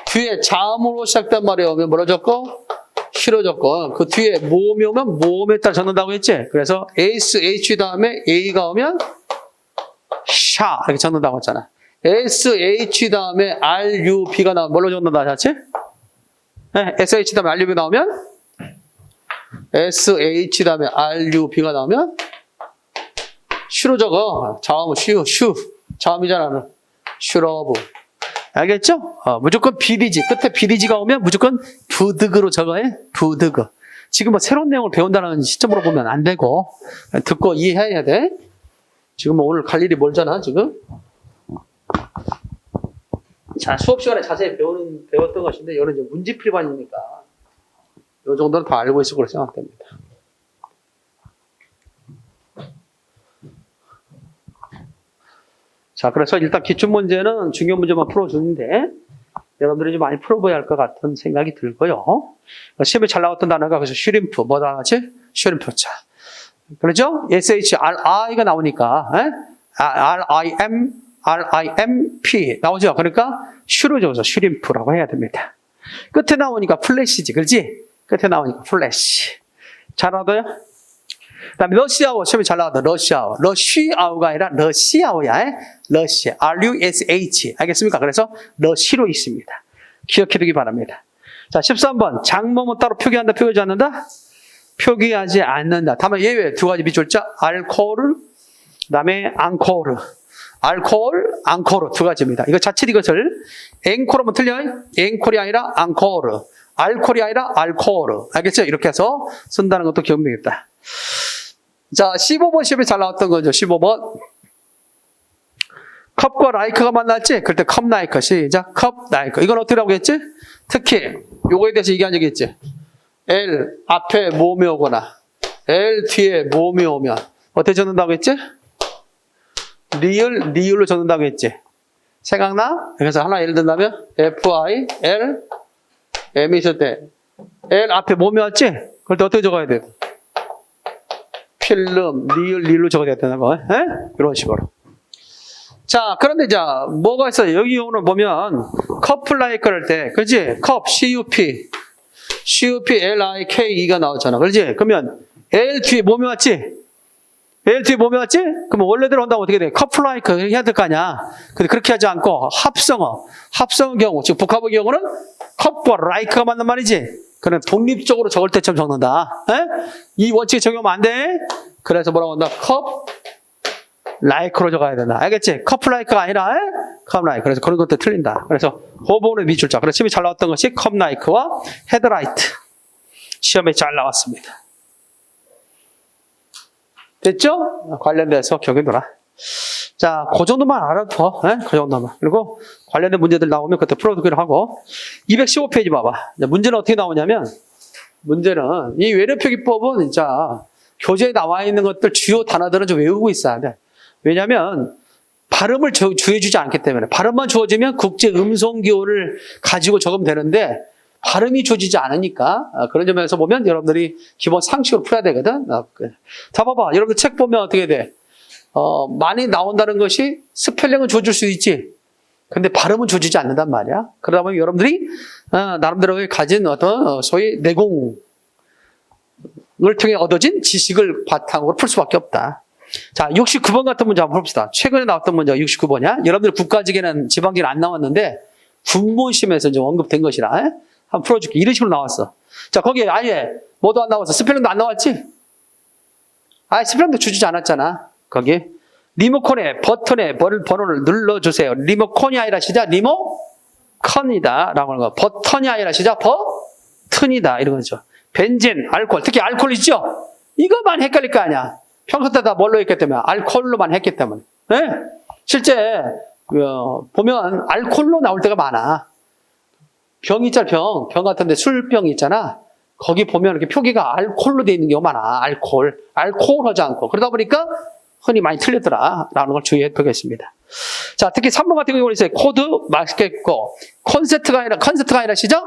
뒤에 자음으로 시작된 말이 오면 뭐로 적고? 시로 적고 그 뒤에 모음이 오면 모음에 따라 적는다고 했지. 그래서 SH 다음에 A가 오면 샤 이렇게 적는다고 했잖아. SH 다음에 RUB가 나오면 뭘로 적는다 하셨지? SH 다음에 RUB 나오면 SH 다음에 RUB가 나오면 슈로 적어. 자음은 슈 자음이잖아. 슈러브. 알겠죠? 무조건 비리지. 끝에 비리지가 오면 무조건 부드그로 적어해. 부드그. 지금 뭐 새로운 내용을 배운다는 시점으로 보면 안 되고 듣고 이해해야 돼. 지금 뭐 오늘 갈 일이 멀잖아 지금. 자, 수업 시간에 자세히 배웠던 것인데 이거는 이제 문제필반이니까 이 정도는 다 알고 있을 거로 생각됩니다. 자, 그래서 일단 기출문제는 중요 문제만 풀어주는데 여러분들이 좀 많이 풀어봐야 할 것 같은 생각이 들고요. 시험에 잘 나왔던 단어가 그래서 슈림프, 뭐 단어지? 슈림프. 자, 그렇죠? SHRI가 나오니까 RIMP 나오죠? 그러니까 슈를 줘서 슈림프라고 해야 됩니다. 끝에 나오니까 플래시지, 그렇지? 끝에 나오니까 플래시. 잘 알아둬요? 그 다음에 러시아워, 시험에 잘 나왔다. 러시아워. 러시아워가 아니라 러시아워야. 러시아. RUSH. 알겠습니까? 그래서 러시로 있습니다. 기억해두기 바랍니다. 자, 13번. 장모는 따로 표기한다, 표기하지 않는다? 표기하지 않는다. 다만 예외 두 가지 비출자. 알코올, 그 다음에 앙코르. 알코올, 앙코르 두 가지입니다. 이거 자칫 이것을 앵코르면 틀려요? 앵콜이 아니라 앙코르. 알콜이 아니라 알코올. 알겠죠? 이렇게 해서 쓴다는 것도 기억되겠다. 자, 15번 시험에 잘 나왔던 거죠. 15번. 컵과 라이크가 만났지? 그럴 때 컵 라이크. 시작. 컵 라이크. 이건 어떻게라고 했지? 특히 요거에 대해서 얘기한 적이 있지. L 앞에 모음이 오거나 L 뒤에 모음이 오면 어떻게 적는다고 했지? 리을로 적는다고 했지. 생각나? 그래서 하나 예를 든다면 FI, L, M이 있을 때 L 앞에 모음이 왔지? 그럴 때 어떻게 적어야 돼? 필름, 리을로 적어야 된다는 거. 이런 식으로. 자, 그런데 자, 뭐가 있어요? 여기 오늘 보면 커플 라이크 할 때, 그렇지? 컵, CUP, LIKE가 나오잖아. 그렇지? 그러면 L 뒤에 뭐이 왔지? L 뒤에 뭐이 왔지? 그러면 원래대로 한다면 어떻게 돼? 커플 라이크 해야 될 거 아니야. 근데 그렇게 하지 않고 합성어 경우, 즉 복합의 경우는 컵과 라이크가 맞는 말이지. 그냥 독립적으로 적을 때처럼 적는다. 이 원칙에 적용하면 안 돼. 그래서 뭐라고 한다? 컵 라이크로 적어야 된다. 알겠지? 커플 라이크가 아니라 컵 라이크. 그래서 그런 것도 틀린다. 그래서 호번의 미출자. 그래서 시험에 잘 나왔던 것이 컵 라이크와 헤드라이트. 시험에 잘 나왔습니다. 됐죠? 관련돼서 기억해 둬라. 자, 그 정도만 알아둬. 그 정도만. 그리고 관련된 문제들 나오면 그때 풀어두기로 하고. 215페이지 봐봐. 문제는 어떻게 나오냐면, 문제는 이 외래표기법은 진짜 교재에 나와 있는 것들 주요 단어들은 좀 외우고 있어야 돼. 왜냐면 발음을 주어주지 않기 때문에. 발음만 주어지면 국제 음성기호를 가지고 적으면 되는데 발음이 주어지지 않으니까 그런 점에서 보면 여러분들이 기본 상식으로 풀어야 되거든. 자, 봐봐. 여러분들 책 보면 어떻게 돼? 많이 나온다는 것이 스펠링은 주어줄 수 있지. 근데 발음은 주어지지 않는단 말이야. 그러다 보면 여러분들이 나름대로 가진 어떤 소위 내공을 통해 얻어진 지식을 바탕으로 풀 수밖에 없다. 자, 69번 같은 문제 한번 봅시다. 최근에 나왔던 문제가 69번이야. 여러분들 국가직에는 지방직은 안 나왔는데 군무원 시험에서 이제 언급된 것이라. 한번 풀어줄게. 이런 식으로 나왔어. 자, 거기에 아예 뭐도 안 나왔어. 스펠링도 안 나왔지? 아예 스펠링도 주지 않았잖아. 거기. 리모컨에 버튼에 번호를 눌러주세요. 리모컨이 아니라 시작. 리모컨이다. 라고 하는 거. 버튼이 아니라 시작. 버튼이다. 이런 거죠. 벤젠, 알코올. 특히 알코올 있죠? 이거만 헷갈릴 거 아니야. 평소 때 다 뭘로 했기 때문에? 알코올로만 했기 때문에. 네? 실제 보면 알코올로 나올 때가 많아. 병 있잖아. 병 같은데 술병 있잖아. 거기 보면 이렇게 표기가 알코올로 돼 있는 경우가 많아. 알코올 하지 않고. 그러다 보니까 흔히 많이 틀렸더라. 라는 걸 주의해 보겠습니다. 자, 특히 3번 같은 경우는 있어요. 코드 맞겠고, 콘셉트가 아니라 시작?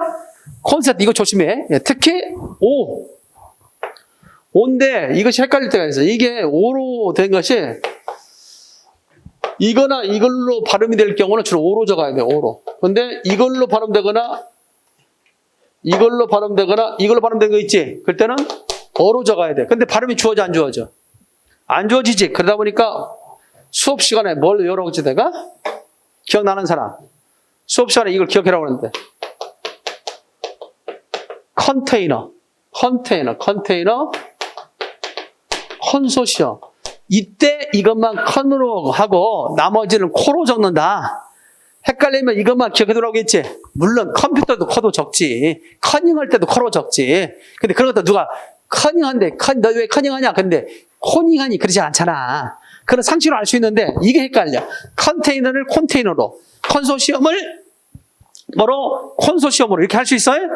콘셉트, 이거 조심해. 특히, 오인데 이것이 헷갈릴 때가 있어요. 이게 오로 된 것이 이거나 이걸로 발음이 될 경우는 주로 오로 적어야 돼요. 오로. 근데 이걸로 발음되거나 이걸로 발음된 거 있지? 그럴 때는 어로 적어야 돼. 근데 발음이 주어져 안 주어져? 안 주어지지. 그러다 보니까 수업 시간에 뭘 외우라고 했지 내가? 기억나는 사람? 수업 시간에 이걸 기억해라고 하는데 컨테이너, 컨소시엄. 이때 이것만 컨으로 하고 나머지는 코로 적는다. 헷갈리면 이것만 기억해두라고 했지. 물론 컴퓨터도 코도 적지. 커닝할 때도 코로 적지. 근데 그런 것도 누가 커닝한데 너 왜 커닝하냐? 근데 코닝하니 그러지 않잖아. 그런 상식으로 알 수 있는데 이게 헷갈려. 컨테이너를 콘테이너로, 컨소시엄을 뭐로? 콘소시엄으로 이렇게 할 수 있어요?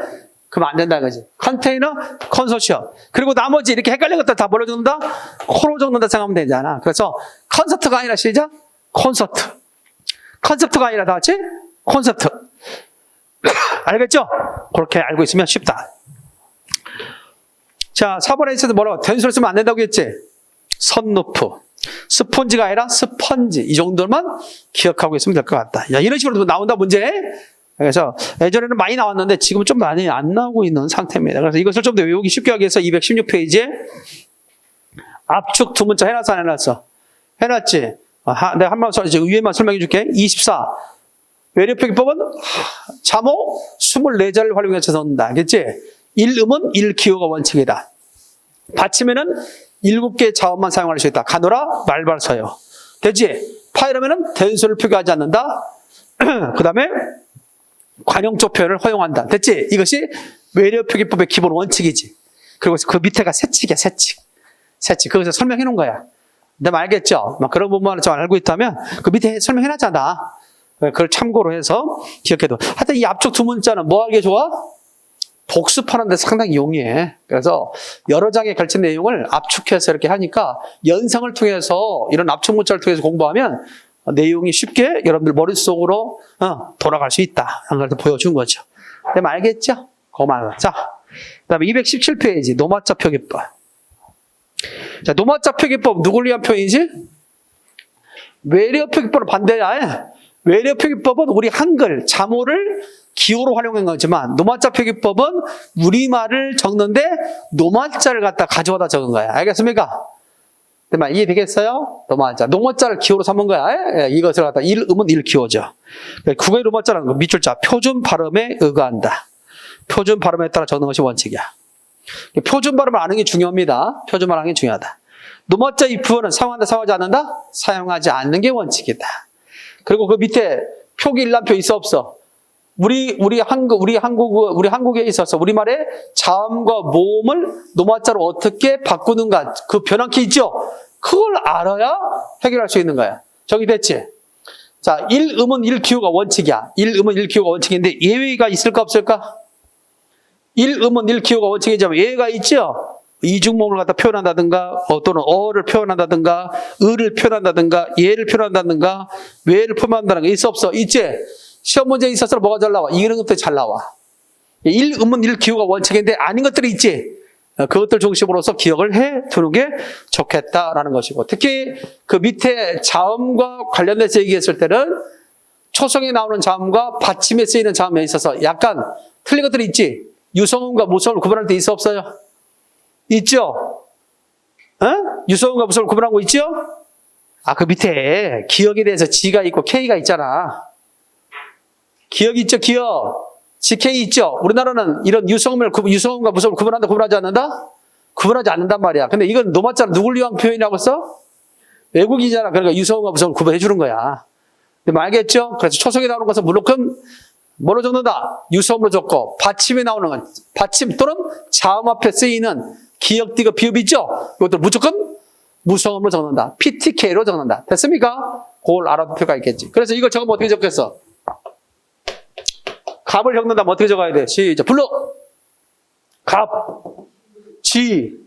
그러면 안 된다 그지. 컨테이너, 컨소시엄. 그리고 나머지 이렇게 헷갈린 것들 다 뭐로 적는다? 코로 적는다 생각하면 되잖아. 그래서 콘서트가 아니라 시작? 콘서트. 컨셉트가 아니라 다 같이 콘셉트. 알겠죠? 그렇게 알고 있으면 쉽다. 자, 4번에 있어도 뭐라고? 된수를 쓰면 안 된다고 했지? 선루프. 스폰지가 아니라 스펀지. 이 정도만 기억하고 있으면 될 것 같다. 야, 이런 식으로 나온다, 문제. 그래서 예전에는 많이 나왔는데 지금은 좀 많이 안 나오고 있는 상태입니다. 그래서 이것을 좀 더 외우기 쉽게 하기 위해서 216페이지에 압축 두 문자 해놨어, 안 해놨어? 해놨지? 내가 한번 위에만 설명해 줄게. 24. 외래표기법은 자모 24자를 활용해서 넣는다. 알겠지? 1음은 1기호가 원칙이다. 받침에는 7개의 자음만 사용할 수 있다. 가노라, 말발서요. 되지? 파이러면은 된수를 표기하지 않는다. 그 다음에 관용적 표현을 허용한다. 됐지? 이것이 외래표기법의 기본 원칙이지. 그리고 그 밑에가 세칙이야, 세칙. 세칙. 그것을 설명해 놓은 거야. 근데 알겠죠? 막 그런 부분만 좀 알고 있다면 그 밑에 설명해 놨잖아. 그걸 참고로 해서 기억해도. 하여튼 이 앞쪽 두 문자는 뭐 하기에 좋아? 복습하는 데 상당히 용이해. 그래서 여러 장에 걸친 내용을 압축해서 이렇게 하니까 연상을 통해서 이런 압축 문자를 통해서 공부하면 내용이 쉽게 여러분들 머릿속으로 돌아갈 수 있다. 한 가지 보여준 거죠. 그럼 알겠죠? 그만. 자, 그 다음에 217페이지 노마자 표기법. 자, 노마자 표기법 누굴 위한 표현이지? 외래어 표기법은 반대야. 외래어 표기법은 우리 한글 자모를 기호로 활용한 거지만 노마자 표기법은 우리말을 적는데 노마자를 갖다 가져와다 적은 거야. 알겠습니까? 이해되겠어요? 노마자를 기호로 삼은 거야. 이것을 갖다 1음은 1기호죠. 국어의 노마자는 밑줄자 표준 발음에 의거한다. 표준 발음에 따라 적는 것이 원칙이야. 표준 발음을 아는 게 중요합니다. 표준 발음이 중요하다. 노마자 if는 사용한다, 사용하지 않는다? 사용하지 않는 게 원칙이다. 그리고 그 밑에 표기 일람표 있어, 없어? 우리 한국에 있어서 우리말에 자음과 모음을 노마자로 어떻게 바꾸는가 그 변환키 있죠? 그걸 알아야 해결할 수 있는 거야. 저기 됐지? 자, 1음은 1기호가 원칙이야. 1음은 1기호가 원칙인데 예외가 있을까 없을까? 1음은 1기호가 원칙이지만 예외가 있죠? 이중모음을 갖다 표현한다든가 또는 어를 표현한다든가 을을 표현한다든가 예를 표현한다든가 외를 표현한다는 거 있어, 없어? 있지? 시험 문제에 있어서 뭐가 잘 나와? 이런 것들이 잘 나와. 1음은 1기호가 원칙인데 아닌 것들이 있지. 그것들 중심으로서 기억을 해 두는 게 좋겠다라는 것이고, 특히 그 밑에 자음과 관련돼서 얘기했을 때는 초성에 나오는 자음과 받침에 쓰이는 자음에 있어서 약간 틀린 것들이 있지. 유성음과 무성음을 구분할 때 있어, 없어요? 있죠? 유성음과 무성음을 구분한 거 있죠? 그 밑에 기억에 대해서 G가 있고 K가 있잖아. 기억이 있죠, 기억. GK 있죠? 우리나라는 이런 유성음과 무성음을 구분한다, 구분하지 않는다? 구분하지 않는단 말이야. 근데 이건 노마자는 누굴 위한 표현이라고 써? 외국이잖아. 그러니까 유성음과 무성음을 구분해 주는 거야. 근데 알겠죠? 그래서 초성에 나오는 것은 무조건 뭐로 적는다? 유성음으로 적고, 받침에 나오는 건, 받침 또는 자음 앞에 쓰이는 기역, 디귿, 비읍 있죠? 이것들 무조건 무성음으로 적는다. PTK로 적는다. 됐습니까? 그걸 알아둘 필요가 있겠지. 그래서 이걸 적으면 어떻게 적겠어? 갑을 적는다면 어떻게 적어야 돼? 시작. 불러! 갑, G,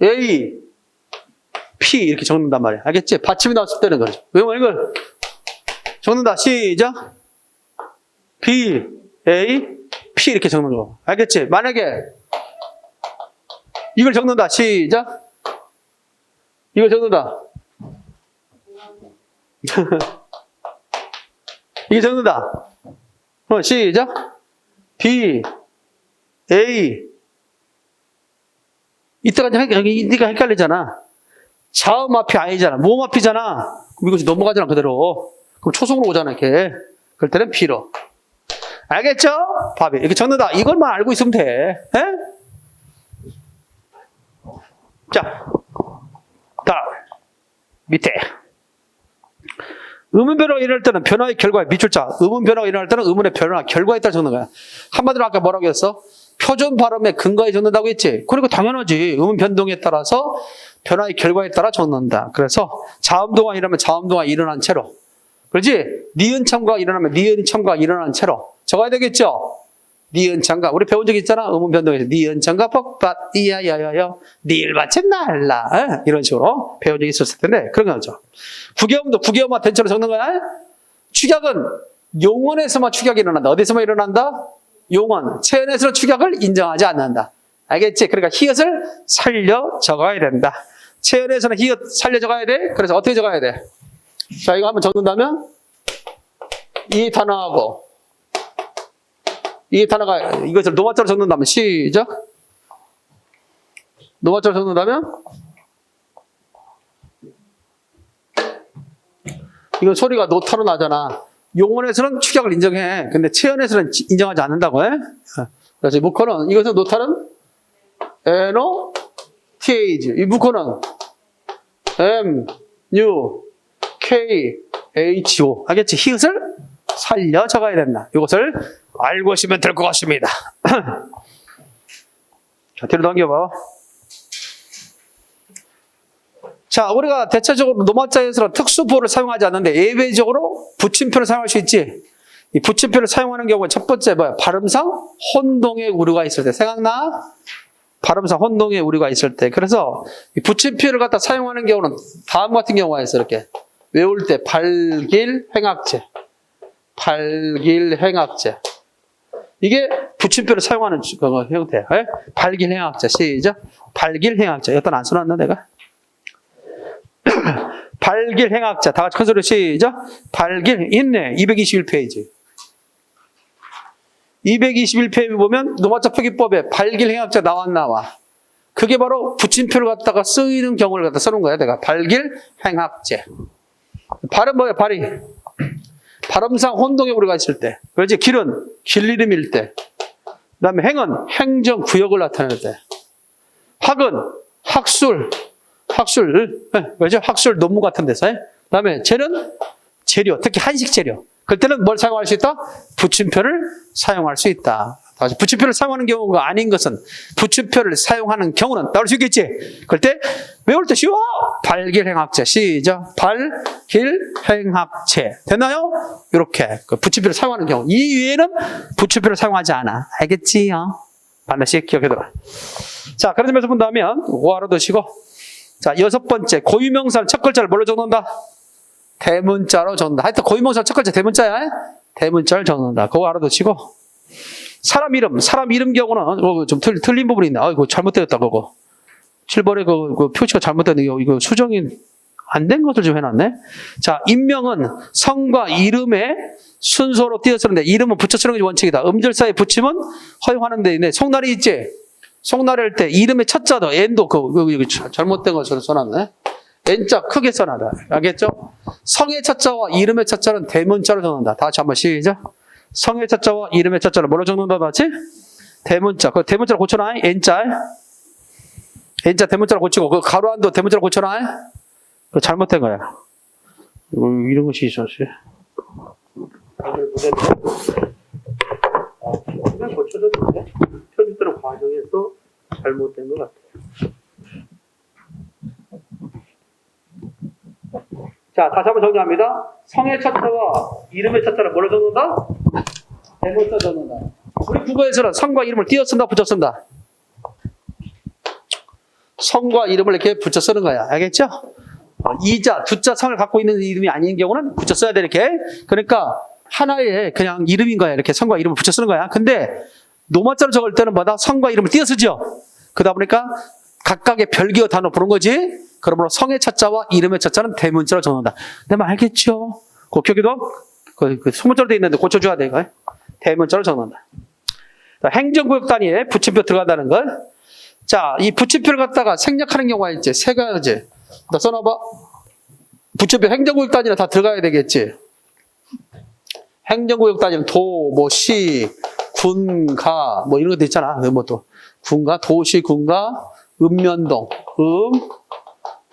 A, P 이렇게 적는단 말이야. 알겠지? 받침이 나왔을 때는 그러죠. 왜냐면 이걸 적는다. 시작. B, A, P 이렇게 적는 거. 알겠지? 만약에 이걸 적는다. 시작. 이걸 적는다. 이게 적는다. 시작. B, A. 이때가 헷갈리잖아. 자음 앞이 아니잖아. 모음 앞이잖아. 그럼 이것이 넘어가잖아, 그대로. 그럼 초성으로 오잖아, 이렇게. 그럴 때는 B로. 알겠죠? 밥이. 이렇게 적는다. 이것만 알고 있으면 돼. 에? 자. 밑에. 의문 변화가 일어날 때는 변화의 결과에 밑줄자. 의문 변화가 일어날 때는 의문의 변화, 결과에 따라 적는 거야. 한마디로 아까 뭐라고 했어? 표준 발음의 근거에 적는다고 했지? 그러니까 당연하지. 의문 변동에 따라서 변화의 결과에 따라 적는다. 그래서 자음동화 일어나면 자음동화 일어난 채로. 그렇지? 니은 첨가가 일어나면 니은 첨가가 일어난 채로. 적어야 되겠죠? 니은 첨가. 우리 배운 적 있잖아? 의문 변동에서 니은 첨가 뻑밭 이야야야야 니을 받침 날라. 이런 식으로 배운 적이 있었을 텐데 그런 거죠. 구개음도 구개음화 된처로 적는 거야. 축약은 용언에서만 축약이 일어난다. 어디서만 일어난다? 용언. 체언에서는 축약을 인정하지 않는다. 알겠지? 그러니까 히읗을 살려 적어야 된다. 체언에서는 히읗 살려 적어야 돼. 그래서 어떻게 적어야 돼? 자, 이거 한번 적는다면 이 단어하고 이 단어가 이것을 노마자로 적는다면 시작. 노마자로 적는다면 이건 소리가 노타로 나잖아. 용언에서는 축약을 인정해. 근데 체언에서는 인정하지 않는다고 해. 그래서 이 무커는 이것은 노타는 NO, TH. 이 무커는 M, U, K, H, O. 알겠지? 히읗을 살려 적어야 된다. 이것을 알고 오시면 될 것 같습니다. 자, 뒤로 넘겨봐. 자, 우리가 대체적으로 노마자에서는 특수보호를 사용하지 않는데 예외적으로 붙임표를 사용할 수 있지. 이 붙임표를 사용하는 경우에 첫 번째 뭐야? 발음상 혼동의 우려가 있을 때. 생각나? 발음상 혼동의 우려가 있을 때. 그래서 이 붙임표를 갖다 사용하는 경우는 다음 같은 경우가 있어. 이렇게 외울 때 발길행학제. 발길행학제. 이게 붙임표를 사용하는 형태야. 발길행학제. 시작. 발길행학제. 여기다 안 써놨나 내가? 발길행학자. 다 같이 큰 소리로 시작. 발길. 있네. 221페이지. 221페이지 보면 노마자 표기법에 발길행학자 나와 안 나와. 그게 바로 붙임표를 갖다가 쓰이는 경우를 갖다 써놓은 거야. 내가 발길행학제. 발은 뭐야? 발이. 발음상 혼동의 우려가 있을 때. 그렇지. 길은 길 이름일 때. 그 다음에 행은 행정구역을 나타낼 때. 학은 학술. 그렇죠? 학술 논문 같은 데서. 그 다음에 재는 재료, 특히 한식 재료. 그때는 뭘 사용할 수 있다? 붙임표를 사용할 수 있다. 다시 붙임표를 사용하는 경우가 아닌 것은 붙임표를 사용하는 경우는 나올 수 있겠지? 그럴 때 외울 때 쉬워! 발길행학제. 시작. 발길행학제. 됐나요? 이렇게 그 붙임표를 사용하는 경우. 이 외에는 붙임표를 사용하지 않아. 알겠지요? 반드시 기억해둬라. 자, 그런 점에서 본다면 오하로 두시고. 자, 여섯 번째, 고유명사는 첫 글자를 뭘로 적는다? 대문자로 적는다. 하여튼 고유명사 첫 글자 대문자야. 대문자를 적는다. 그거 알아두시고. 사람 이름 경우는 좀 틀린 부분이 있네. 이거 잘못되었다, 그거. 7번에 그 표시가 잘못됐네. 이거 수정이 안 된 것을 좀 해놨네. 자, 인명은 성과 이름의 순서로 띄어쓰는데 이름은 붙여 쓰는 게 원칙이다. 음절 사이에 붙임은 허용하는 데 있네. 송날이 있지? 송날이 할 때 이름의 첫 자도 N도 잘못된 것으로 써놨네. N자 크게 써놔라. 알겠죠? 성의 첫 자와 이름의 첫 자는 대문자로 적는다. 다 같이 한번 시작. 성의 첫 자와 이름의 첫 자를 뭐로 적는다? 맞지? 대문자. 그 대문자로 고쳐놔. N자. N자 대문자로 고치고 그 가로안도 대문자로 고쳐놔. 그 잘못된 거야. 이런 것이 있었지. 그냥 고쳐도 되는데 편집되는 과정에서 잘못된 것 같아요. 자, 다시 한번 정리합니다. 성의 첫 자와 이름의 첫 자를 뭐로 적는다? 대문자 적는다. 우리 국어에서는 성과 이름을 띄어 쓴다, 붙여 쓴다. 성과 이름을 이렇게 붙여 쓰는 거야. 알겠죠? 이자, 두자, 성을 갖고 있는 이름이 아닌 경우는 붙여 써야 돼, 이렇게. 그러니까 하나의 그냥 이름인 거야. 이렇게 성과 이름을 붙여 쓰는 거야. 근데 노마자로 적을 때는 뭐다? 성과 이름을 띄어 쓰죠. 그러다 보니까 각각의 별개의 단어 부른 거지. 그러므로 성의 첫 자와 이름의 첫 자는 대문자로 적는다. 내 말 알겠죠? 고켜기도 그 소문자로 돼 있는데 고쳐줘야 돼, 이거. 대문자로 적는다. 행정구역 단위에 붙임표 들어간다는 걸. 자, 이 붙임표를 갖다가 생략하는 경우가 있지. 세 가지. 너 써놔봐. 붙임표 행정구역 단위는 다 들어가야 되겠지. 행정구역 단위는 도, 뭐, 시, 군, 가, 뭐 이런 것도 있잖아. 뭐 또. 군가, 도시, 군가, 읍면동,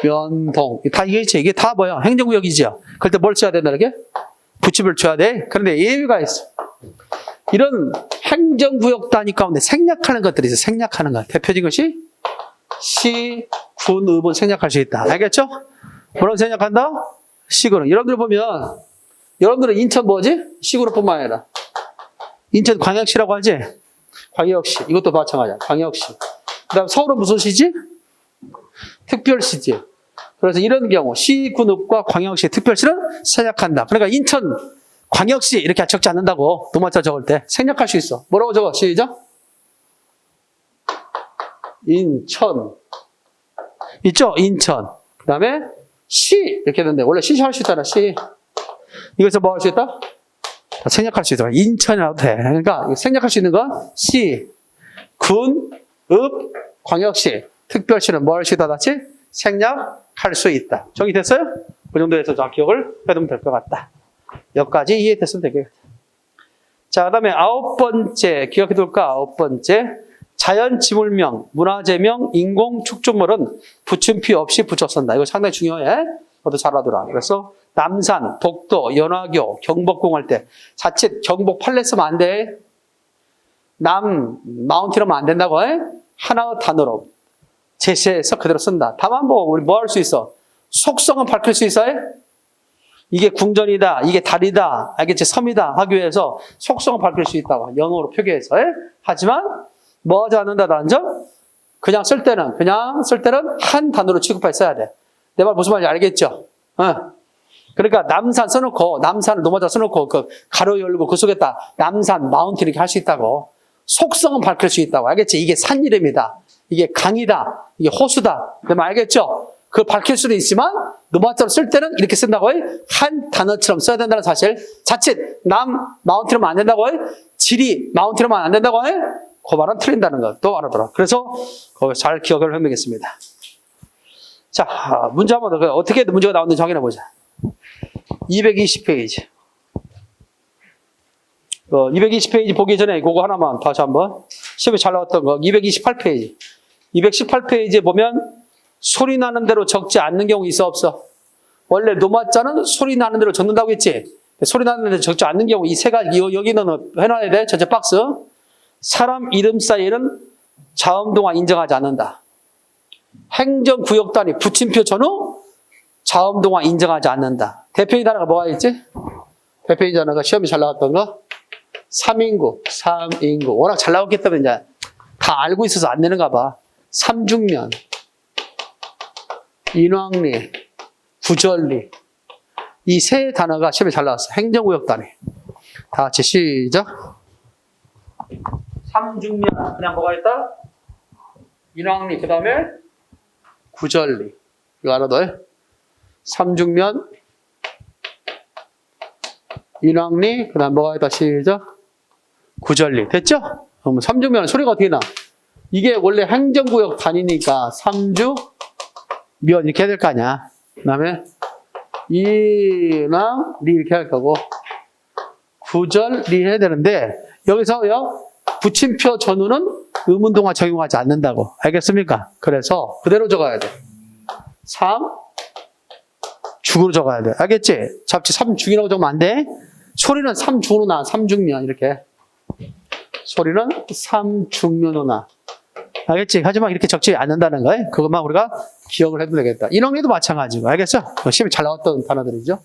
면동. 다 이게 있지. 이게 다 뭐야? 행정구역이지요. 그럴 때 뭘 써야 된다, 이렇게? 붙임표를 줘야 돼. 그런데 예외가 있어. 이런 행정구역 단위 가운데 생략하는 것들이 있어. 생략하는 것. 대표적인 것이 시, 군, 읍은 생략할 수 있다. 알겠죠? 뭐라고 생략한다? 시군은. 여러분들 보면, 여러분들은 인천 뭐지? 시군뿐만 아니라. 인천 광역시라고 하지? 광역시. 이것도 마찬가지야. 광역시. 그 다음 서울은 무슨 시지? 특별시지. 그래서 이런 경우, 시, 군, 읍과 광역시, 특별시는 생략한다. 그러니까 인천 광역시 이렇게 적지 않는다고. 노마자 적을 때 생략할 수 있어. 뭐라고 적어? 시작. 인천 있죠? 인천. 그 다음에 시 이렇게 되는데 원래 시시 할 수 있잖아. 시. 이것을 뭐 할 수 있다? 다 생략할 수 있다. 인천이라도 돼. 그러니까 생략할 수 있는 건 시, 군, 읍, 광역시, 특별시는 뭐 할 수 있다? 같이 생략할 수 있다. 정리됐어요? 그 정도에서 자 기억을 해두면 될 것 같다. 여기까지 이해됐으면 되겠다. 자, 그 다음에 9번째 기억해둘까? 9번째 자연 지물명, 문화재명, 인공 축축물은 붙임표 없이 붙여 쓴다. 이거 상당히 중요해. 너도 잘 알아두라. 그래서 남산, 독도, 연화교, 경복궁 할 때 자칫 경복 팔레 쓰면 안 돼. 마운틴 하면 안 된다고 해. 하나의 단어로 제시해서 그대로 쓴다. 다만 뭐 우리 뭐 할 수 있어? 속성은 밝힐 수 있어요? 이게 궁전이다, 이게 달이다, 알겠지? 섬이다 하기 위해서 속성을 밝힐 수 있다고 영어로 표기해서 해. 하지만 뭐 하지 않는다 단점? 그냥 쓸 때는 한 단어로 취급해 써야 돼. 내 말 무슨 말인지 알겠죠? 그러니까 남산 써놓고 남산을 노마자 써놓고 그 가로 열고 그 속에다 남산, 마운틴 이렇게 할 수 있다고. 속성은 밝힐 수 있다고. 알겠지? 이게 산 이름이다. 이게 강이다. 이게 호수다. 내 말 알겠죠? 그걸 밝힐 수는 있지만 노마자로 쓸 때는 이렇게 쓴다고 해. 한 단어처럼 써야 된다는 사실. 자칫 마운틴 하면 안 된다고 해. 지리 마운틴 하면 안 된다고 해. 그 말은 틀린다는 것도 알아둬라. 그래서 거기 잘 기억을 해보겠습니다. 자, 문제 한번 더. 어떻게 문제가 나왔는지 확인해 보자. 220페이지. 220페이지 보기 전에 그거 하나만 다시 한번. 시험에 잘 나왔던 거. 228페이지. 218페이지에 보면 소리 나는 대로 적지 않는 경우 있어 없어? 원래 노마자는 소리 나는 대로 적는다고 했지? 소리 나는 대로 적지 않는 경우 이 세 가지 여기는 해놔야 돼. 전체 박스. 사람 이름 사이에는 자음동화 인정하지 않는다. 행정구역 단위 붙임표 전후 자음동화 인정하지 않는다. 대표인 단어가 뭐가 있지? 대표인 단어가 시험에 잘 나왔던 거? 3인구. 워낙 잘 나왔기 때문에 이제 다 알고 있어서 안 되는가 봐. 삼중면, 인왕리, 구절리. 이 세 단어가 시험에 잘 나왔어. 행정구역 단위. 다 같이 시작. 삼중면 그냥 뭐가 있다? 인왕리 그 다음에 구절리. 이거 알아둬요? 삼중면, 인왕리 그 다음 뭐가 있다? 시작. 구절리. 됐죠? 그럼 삼중면은 소리가 어떻게 나? 이게 원래 행정구역 단위니까 삼주면 이렇게 해야 될 거 아니야. 그 다음에 인왕리 이렇게 할 거고 구절리 해야 되는데 여기서요 붙임표 전후는 의문동화 적용하지 않는다고. 알겠습니까? 그래서 그대로 적어야 돼. 3죽으로 적어야 돼. 알겠지? 잡지 3죽이라고 적으면 안 돼. 소리는 3죽으로 나. 3죽면 이렇게. 소리는 3죽면으로 나. 알겠지? 하지만 이렇게 적지 않는다는 거예요. 그것만 우리가 기억을 해도 되겠다. 인왕리도 마찬가지고. 알겠죠? 시험에 잘 나왔던 단어들이죠.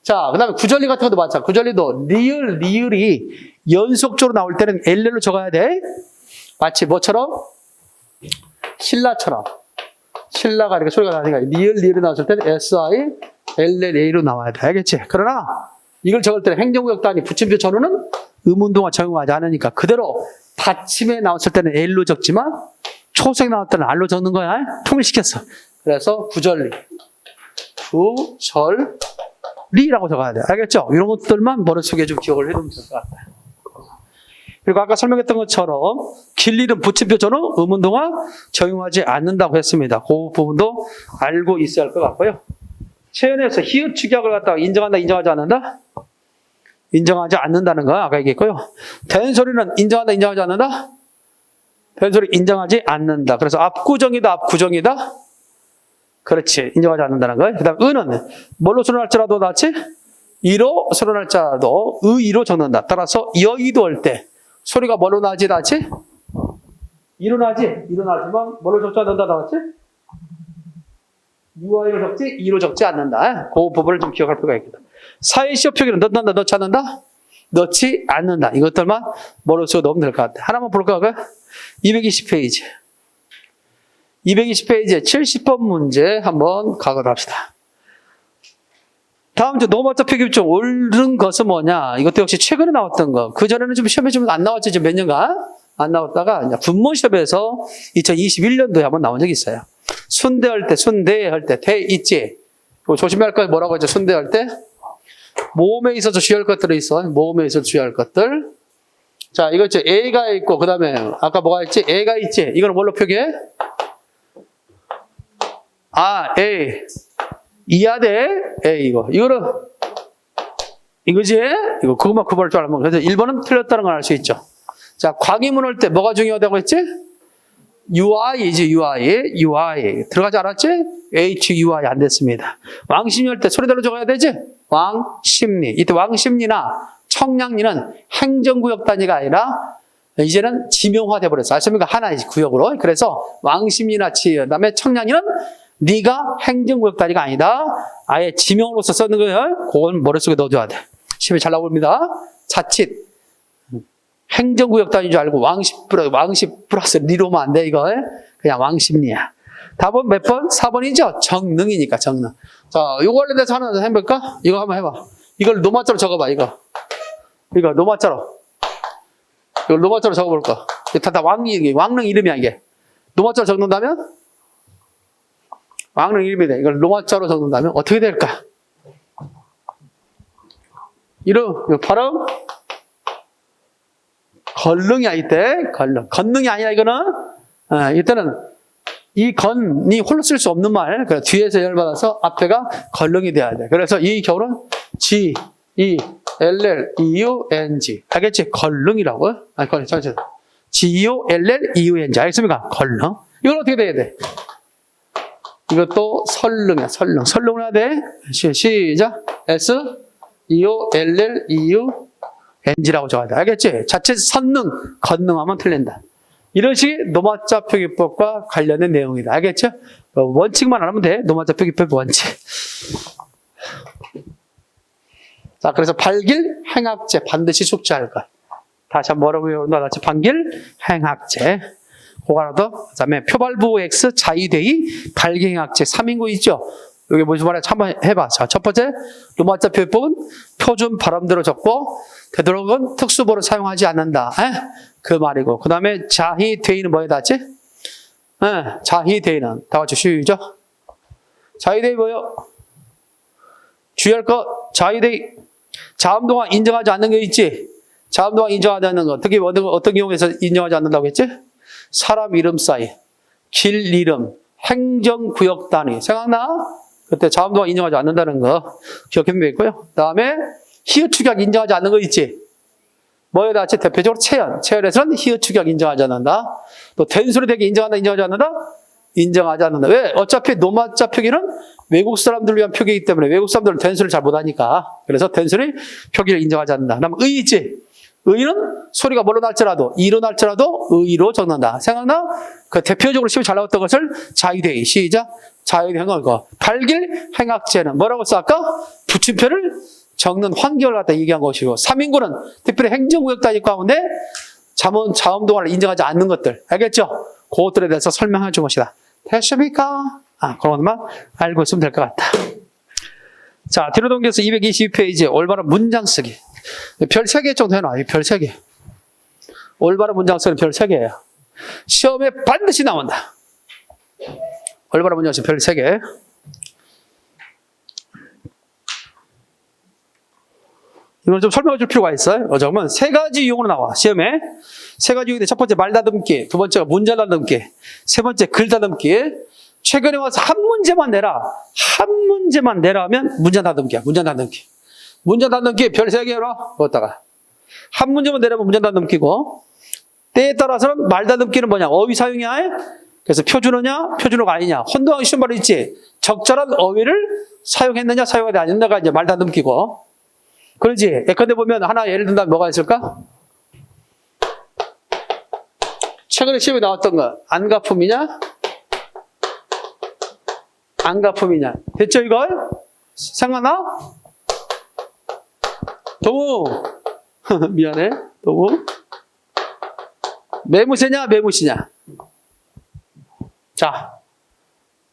자, 그 다음에 구절리 같은 것도 마찬가지. 구절리도 리을이 연속적으로 나올 때는 엘레로 적어야 돼. 마치 뭐처럼? 신라처럼. 신라가 이렇게 소리가 나니까 리을이 나왔을 때는 SILLA로 나와야 돼. 알겠지? 그러나 이걸 적을 때는 행정구역 단위 붙임표 전후는 의문동화 적용하지 않으니까 그대로 받침에 나왔을 때는 L로 적지만 초성에 나왔을 때는 R로 적는 거야. 통일시켰어. 그래서 구절리. 구절리라고 적어야 돼. 알겠죠? 이런 것들만 머릿속에 좀 기억을 해두면 될 것 같아요. 그리고 아까 설명했던 것처럼 길리는 붙임표 전후 의문동화 적용하지 않는다고 했습니다. 그 부분도 알고 있어야 할 것 같고요. 체연에서 히읗 축약을 갖다가 인정한다, 인정하지 않는다? 인정하지 않는다는 거 아까 얘기했고요. 된소리는 인정한다, 인정하지 않는다? 된소리 인정하지 않는다. 그래서 압구정이다, 압구정이다? 그렇지. 인정하지 않는다는 거예요. 그 다음 은은 뭘로 선언할지라도 낫지? 이로 선언할지라도 의의로 적는다. 따라서 여의도 할 때 소리가 뭘로 나지 낫지? 이로 나지? 이로 나지만 뭘로 적지 않는다 나왔지? 유아이로 적지? 이로 적지 않는다. 그 부분을 좀 기억할 필요가 있겠다. 사회시효 표기는 넣는다, 넣지 않는다? 넣지 않는다. 이것들만 머릿속에 넣으면 될 것 같아. 하나만 볼까? 220페이지. 220페이지에 70번 문제 한번 가거합시다. 다음 주 노마자 표기 좀 옳은 것은 뭐냐? 이것도 역시 최근에 나왔던 거. 그전에는 좀 시험에 좀 안 나왔지, 좀 몇 년간 안 나왔다가 이제 분모시험에서 2021년도에 한번 나온 적이 있어요. 순대할 때, 대 있지? 이거 조심해야 할 거 뭐라고 하죠? 순대할 때? 모음에 있어서 주의할 것들이 있어. 모음에 있어서 주의할 것들. 자, 이거 있죠? A가 있고, 그 다음에, 아까 뭐가 있지? A가 있지? 이거는 뭘로 표기해? A. 이하대 A, 이거. 이거지? 이거, 그것만 구분할 줄 알면. 그래서 1번은 틀렸다는 걸 알 수 있죠. 자, 광의문 할 때 뭐가 중요하다고 했지? UI이지, UI. 들어가지 않았지? HUI 안 됐습니다. 왕심리 할 때 소리대로 적어야 되지? 왕심리. 이때 왕심리나 청량리는 행정구역 단위가 아니라 이제는 지명화돼 버렸어. 아십니까? 하나의 구역으로. 그래서 왕심리나 그다음에 청량리는 네가 행정구역 단위가 아니다. 아예 지명으로서 쓰는 거예요. 그건 머릿속에 넣어줘야 돼. 시험에 잘 나옵니다. 자칫 행정구역 단위인 줄 알고 왕십 플러스 리로면 안 돼, 이거. 그냥 왕심리야. 답은 몇 번? 4번이죠? 정능이니까, 정능. 자, 이거 관련돼서 하나 해볼까? 이거 한번 해봐. 이걸 노마자로 적어봐, 이거 노마자로. 이걸 노마자로 적어볼까? 다 왕능 이름이야, 이게. 노마자로 적는다면? 왕능 이름이 돼. 이걸 노마자로 적는다면 어떻게 될까? 이거 발음? 걸릉이야, 이때. 건능이 아니라 이거는, 이때는 이 건이 홀로 쓸 수 없는 말. 그래서 뒤에서 열받아서 앞에가 걸릉이 돼야 돼. 그래서 이 겨울은 G, E, L, L, E, U, N, G. 알겠지? 걸릉이라고. G, E, U, L, L, E, U, N, G. 알겠습니까? 걸릉. 이건 어떻게 돼야 돼? 이것도 설릉이야, 설릉. 설릉을 해야 돼. 시작. S, E, U, L, L, E, U, NG라고 적어야 돼. 알겠지? 자칫 선능, 건능하면 틀린다. 이런 식이 노마자 표기법과 관련된 내용이다. 알겠죠? 원칙만 안 하면 돼. 노마자 표기법 원칙. 자, 그래서 발길, 행학제 반드시 숙지할 것. 다시 한번 뭐라고요? 나같이 발길, 행학제. 그거 하나 더. 그 다음에 표발부 X, 자유대의, 발길, 행학제 3인구 있죠? 여기 무슨 말이야? 한번 해봐. 자, 첫 번째, 노마자 표기법은 표준 발음대로 적고, 되도록은 특수보를 사용하지 않는다. 그 말이고. 그 다음에 자희대의는 뭐에 닿지? 자희대의는 다 같이 시작. 자희대의 뭐요? 주의할 거, 자희대의. 자음동화 인정하지 않는 게 있지? 자음동화 인정하지 않는 거. 특히 어떤 경우에서 인정하지 않는다고 했지? 사람 이름 사이, 길 이름, 행정구역 단위. 생각나? 그때 자음동화 인정하지 않는다는 거 기억해두면 되겠고요. 그 다음에 히읗축약 인정하지 않는 거 있지? 뭐에 닿지? 대표적으로 체열에서는 히읗축약 인정하지 않는다. 또 된소리 되게 인정한다, 인정하지 않는다? 인정하지 않는다. 왜? 어차피 노마자 표기는 외국 사람들을 위한 표기이기 때문에 외국 사람들은 된소리를 잘 못하니까. 그래서 된소리 표기를 인정하지 않는다. 그다음 의 있지? 의는 소리가 뭘로 날지라도, 이로 날지라도 의로 적는다. 생각나? 그 대표적으로 시험에 잘 나왔던 것을 자유대의. 시작. 자유대의 행거. 발길 행학제는 뭐라고 써 아까? 붙임표를 적는 환경을 갖다 얘기한 것이고, 3인구는 특별히 행정구역 단위 가운데 자음동화를 인정하지 않는 것들. 알겠죠? 그것들에 대해서 설명해 준 것이다. 됐습니까? 그런 것만 알고 있으면 될 것 같다. 자, 뒤로 넘겨서 222페이지 올바른 문장 쓰기. 별 3개 정도 해놔. 별 3개. 올바른 문장 쓰기는 별 3개예요. 시험에 반드시 나온다. 올바른 문장 쓰기 별 3개. 이걸 좀 설명해 줄 필요가 있어요. 그러면 3가지 유형으로 나와. 시험에 3가지 유형인데 첫 번째 말 다듬기, 두 번째가 문자 다듬기, 세 번째 글 다듬기. 최근에 와서 한 문제만 내라. 한 문제만 내라 하면 문자 다듬기야. 문자 다듬기. 문자 다듬기 별 3개로 그었다가 한 문제만 내라면 문자 다듬기고, 때에 따라서는 말 다듬기는 뭐냐? 어휘 사용이야. 그래서 표준어냐? 표준어가 아니냐? 혼동하기 쉬운 말이 있지. 적절한 어휘를 사용했느냐? 사용하지 않느냐가 이제 말 다듬기고. 그러지. 예컨대 보면 하나 예를 든다면 뭐가 있을까? 최근에 시험에 나왔던 거. 안가품이냐? 안가품이냐? 됐죠, 이걸? 생각나? 도무. 미안해. 도무. 매무새냐? 매무시냐? 자.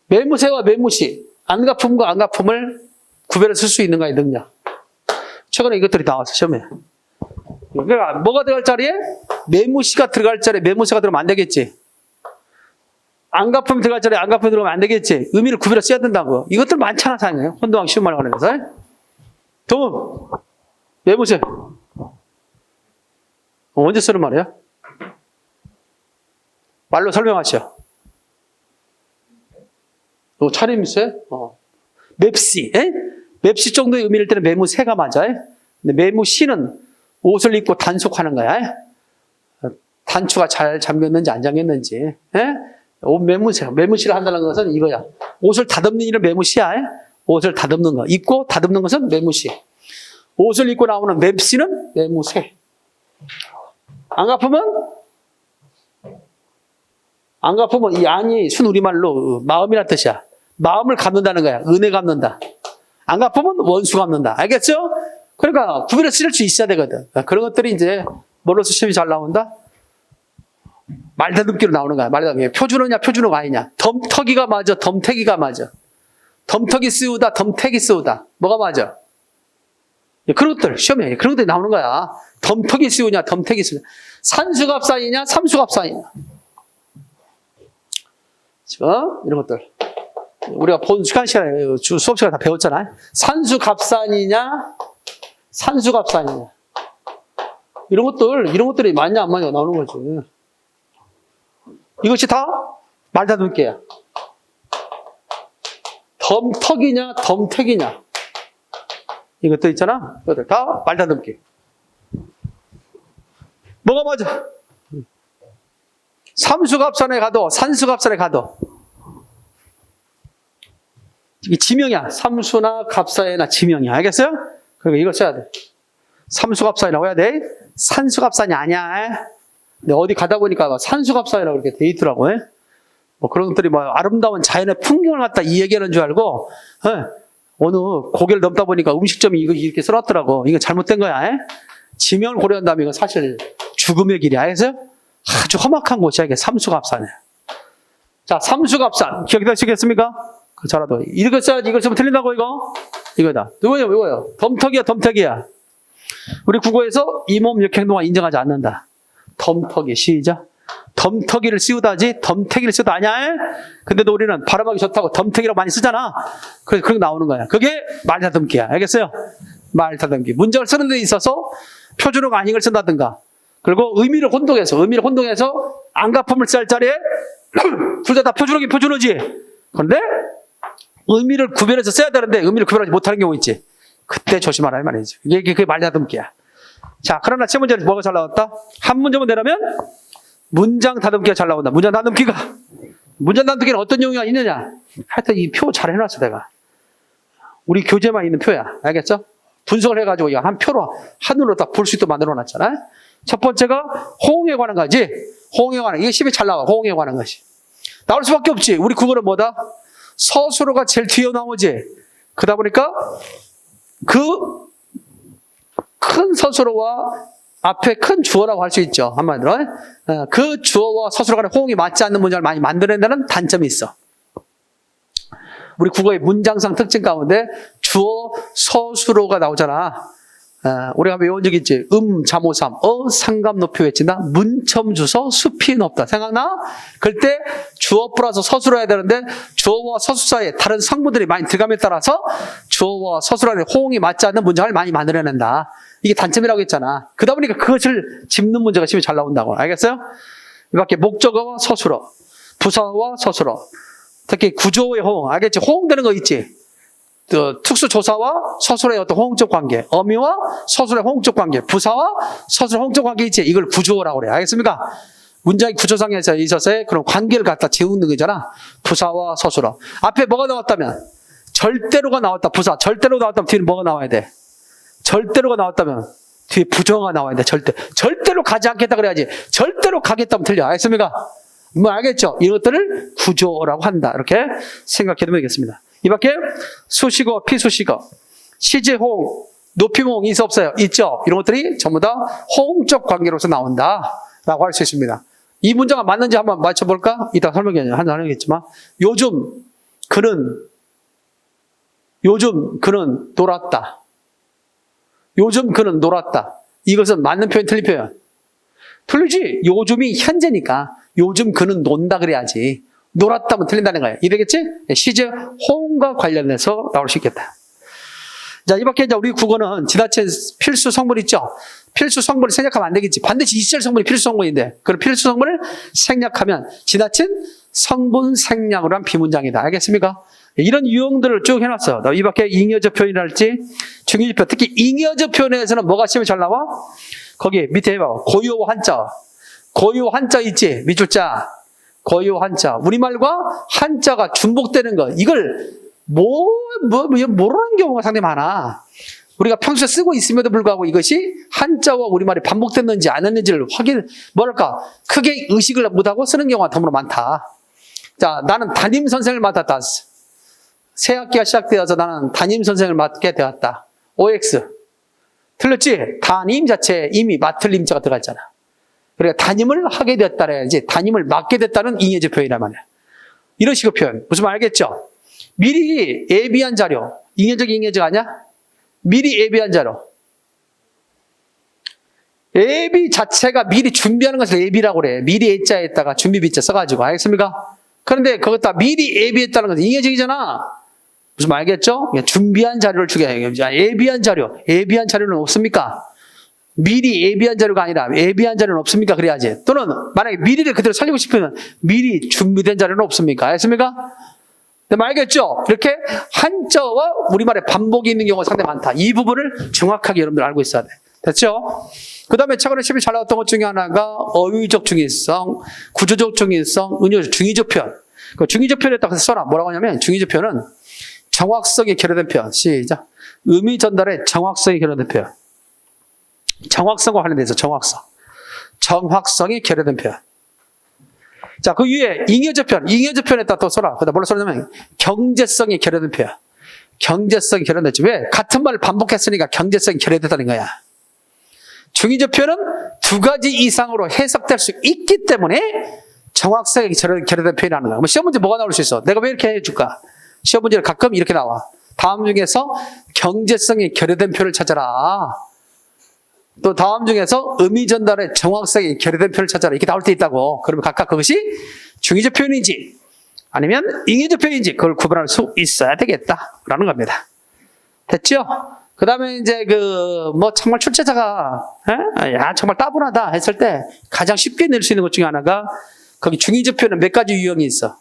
매무새와 매무시. 안가품과 안가품을 구별을 쓸 수 있는가의 능력. 최근에 이것들이 나왔어, 시험에. 그러니까 뭐가 들어갈 자리에? 매무시가 들어갈 자리에 매무시가 들어가면 안 되겠지. 안가품이 들어갈 자리에 안가품이 들어가면 안 되겠지. 의미를 구별해 써야 된다고. 이것들 많잖아, 사용해. 혼동하기 쉬운 말을 하면서. 도움, 매무시. 언제 쓰는 말이야? 말로 설명하시오. 차림새? 맵시. 에? 맵시 정도의 의미일 때는 매무새가 맞아. 근데 매무시는 옷을 입고 단속하는 거야. 단추가 잘 잠겼는지 안 잠겼는지. 에? 옷 매무새. 매무시를 한다는 것은 이거야. 옷을 다듬는 일은 매무시야. 옷을 다듬는 거. 입고 다듬는 것은 매무시. 옷을 입고 나오는 맵시는 매무새. 안갚으면 이 안이 순우리말로 마음이란 뜻이야. 마음을 갚는다는 거야. 은혜 갚는다. 안 갚으면 원수 갚는다. 알겠죠? 그러니까 구별을 쓸 수 있어야 되거든. 그런 것들이 이제 뭐로서 시험이 잘 나온다? 말다듬기로 나오는 거야. 말다듬기. 표준어냐 표준어가 아니냐. 덤터기가 맞아. 덤태기가 맞아. 덤터기 쓰우다. 덤태기 쓰우다. 뭐가 맞아? 그런 것들 시험에 그런 것들이 나오는 거야. 덤터기 쓰우냐 덤태기 쓰우냐. 산수갑산이냐 삼수갑산이냐. 이런 것들. 우리가 본 시간에 수업 시간에 다 배웠잖아. 산수갑산이냐, 산수갑산이냐. 이런 것들이 맞냐, 안 맞냐 나오는 거지. 이것이 다 말다듬기야. 덤턱이냐, 덤택이냐. 이것도 있잖아. 이것들 다 말다듬기. 뭐가 맞아? 삼수갑산에 가도, 산수갑산에 가도. 이게 지명이야. 삼수나 갑사에나 지명이야. 알겠어요? 그러니까 이걸 써야 돼. 삼수갑사이라고 해야 돼. 산수갑산이 아니야. 근데 어디 가다 보니까 산수갑사이라고 이렇게 돼 있더라고. 뭐 그런 것들이 뭐 아름다운 자연의 풍경을 갖다 이 얘기하는 줄 알고, 어느 고개를 넘다 보니까 음식점이 이거 이렇게 써놨더라고. 이거 잘못된 거야. 지명을 고려한다면 이건 사실 죽음의 길이야. 알겠어요? 아주 험악한 곳이야. 이게 삼수갑산이야. 자, 삼수갑산. 기억되시겠습니까? 잘하도. 이거 써야지. 이거 쓰면 틀린다고, 이거? 이거다. 이거요. 덤턱이야, 덤택이야. 우리 국어에서 이 몸 역행동화 인정하지 않는다. 덤턱이. 시작. 덤턱이를 씌우다지, 덤택이를 씌우다 아니야? 근데도 우리는 발음하기 좋다고 덤택이라고 많이 쓰잖아. 그래서 그렇게 나오는 거야. 그게 말다듬기야. 알겠어요? 말다듬기. 문장을 쓰는 데 있어서 표준어가 아닌 걸 쓴다든가. 그리고 의미를 혼동해서 안가품을 쓸 자리에 둘 다 표준어긴 표준어지. 그런데 의미를 구별해서 써야 되는데 의미를 구별하지 못하는 경우 있지. 그때 조심하라 이 말이지. 이게 그게 말다듬기야. 자, 그러나 세 문제는 뭐가 잘 나왔다? 한 문제만 내려면 문장 다듬기가 잘 나온다. 문장 다듬기는 어떤 용어가 있느냐? 하여튼 이 표 잘 해놨어 내가. 우리 교재만 있는 표야. 알겠죠? 분석을 해가지고 한 표로 한눈으로 딱 볼 수 있도록 만들어놨잖아. 첫 번째가 호응에 관한 거지. 호응에 관한 이게 시험에 잘 나와. 호응에 관한 것이 나올 수밖에 없지. 우리 국어는 뭐다? 서술어가 제일 뒤에 나오지. 그러다 보니까 그 큰 서술어와 앞에 큰 주어라고 할 수 있죠. 한마디로. 그 주어와 서술어 간의 호응이 맞지 않는 문장을 많이 만들어낸다는 단점이 있어. 우리 국어의 문장상 특징 가운데 주어, 서술어가 나오잖아. 우리가 외운 적 있지. 자모삼, 상감 높이 외친다. 문첨주서 숲이 높다. 생각나? 그럴 때 주어 플러스 서술어 해야 되는데 주어와 서술 사이에 다른 성분들이 많이 들어감에 따라서 주어와 서술어 간의 호응이 맞지 않는 문장을 많이 만들어낸다. 이게 단점이라고 했잖아. 그러다 보니까 그것을 짚는 문제가 시험에 잘 나온다고. 알겠어요? 이 밖에 목적어와 서술어, 부사와 서술어, 특히 구조의 호응. 알겠지? 호응되는 거 있지? 특수조사와 서술의 어떤 호응적 관계, 어미와 서술의 호응적 관계, 부사와 서술의 호응적 관계 있지? 이걸 구조라고 그래. 알겠습니까? 문장의 구조상에서 있어서의 그런 관계를 갖다 재우는 거잖아. 부사와 서술어. 앞에 뭐가 나왔다면? 절대로가 나왔다. 부사. 절대로 나왔다면 뒤에는 뭐가 나와야 돼? 절대로가 나왔다면 뒤에 부정어가 나와야 돼. 절대로 가지 않겠다 그래야지. 절대로 가겠다면 틀려. 알겠습니까? 뭐 알겠죠? 이것들을 구조라고 한다. 이렇게 생각해두면 되겠습니다. 이 밖에 수식어, 피수식어, 시제 호응, 높임 호응 있어 없어요? 있죠? 이런 것들이 전부 다 호응적 관계로서 나온다라고 할 수 있습니다. 이 문장가 맞는지 한번 맞춰볼까? 이따 설명하겠지만 요즘 그는 요즘 그는 놀았다. 요즘 그는 놀았다. 이것은 맞는 표현, 틀린 표현? 틀리지. 요즘이 현재니까 요즘 그는 논다 그래야지. 놀았다면 틀린다는 거예요. 이해되겠지? 시제 호응과 관련해서 나올 수 있겠다. 자, 이 밖에 이제 우리 국어는 지나친 필수 성분 있죠? 필수 성분을 생략하면 안 되겠지. 반드시 있을 성분이 필수 성분인데, 그런 필수 성분을 생략하면 지나친 성분 생략으로 한 비문장이다. 알겠습니까? 이런 유형들을 쭉 해놨어. 이 밖에 잉여적 표현이랄지, 중의적 표현, 특히 잉여적 표현에서는 뭐가 시험에 잘 나와? 거기 밑에 해봐. 고요 한자. 고요 한자 있지? 밑줄자. 고요 한자. 우리말과 한자가 중복되는 거. 이걸 모르는 경우가 상당히 많아. 우리가 평소에 쓰고 있음에도 불구하고 이것이 한자와 우리말이 반복됐는지 안 했는지를 크게 의식을 못하고 쓰는 경우가 더불어 많다. 자, 나는 담임 선생을 맡았다. 새 학기가 시작되어서 나는 담임 선생을 맡게 되었다. OX. 틀렸지? 담임 자체에 이미 맡을 임자가 들어갔잖아. 그러니까 담임을 하게 되었다라 해야지 담임을 맡게 됐다는 잉여적 표현이란 말이야. 이런 식의 표현. 무슨 말 알겠죠? 미리 예비한 자료. 잉여적 아니야? 미리 예비한 자료. 예비 자체가 미리 준비하는 것을 예비라고 그래. 미리 예자에다가 준비비자 써가지고. 알겠습니까? 그런데 그것다 미리 예비했다는 것은 잉여적이잖아. 무슨 말 알겠죠? 준비한 자료를 주게 해요. 예비한 자료. 예비한 자료는 없습니까? 미리 예비한 자료가 아니라 예비한 자료는 없습니까? 그래야지. 또는 만약에 미리를 그대로 살리고 싶으면 미리 준비된 자료는 없습니까? 알겠습니까? 네, 알겠죠? 이렇게 한자와 우리말에 반복이 있는 경우가 상당히 많다. 이 부분을 정확하게 여러분들 알고 있어야 돼. 됐죠? 그 다음에 최근에 시험이 잘 나왔던 것 중에 하나가 어휘적 중의성, 구조적 중의성, 은유적 중의적 표현. 그 중의적 표현에다가 써라. 뭐라고 하냐면 중의적 표현은 정확성이 결여된 표현. 시작. 의미 전달의 정확성이 결여된 표현. 정확성과 관련돼서 정확성. 정확성이 결여된 표현. 자, 그 위에 잉여적 표현. 잉여적 표현에다 또 써라. 그다 뭘로 써냐면 경제성이 결여된 표현. 경제성이 결여됐지. 왜? 같은 말을 반복했으니까 경제성이 결여됐다는 거야. 중의적 표현은 두 가지 이상으로 해석될 수 있기 때문에 정확성이 결여된 표현이라는 거야. 시험 문제 뭐가 나올 수 있어? 내가 왜 이렇게 해줄까? 시험 문제를 가끔 이렇게 나와. 다음 중에서 경제성이 결여된 표현을 찾아라. 또 다음 중에서 의미 전달의 정확성이 결여된 표현을 찾아라. 이렇게 나올 때 있다고. 그러면 각각 그것이 중의적 표현인지 아니면 잉여적 표현인지 그걸 구분할 수 있어야 되겠다라는 겁니다. 됐죠? 그 다음에 이제 정말 출제자가, 정말 따분하다 했을 때 가장 쉽게 낼 수 있는 것 중에 하나가 거기 중의적 표현은 몇 가지 유형이 있어?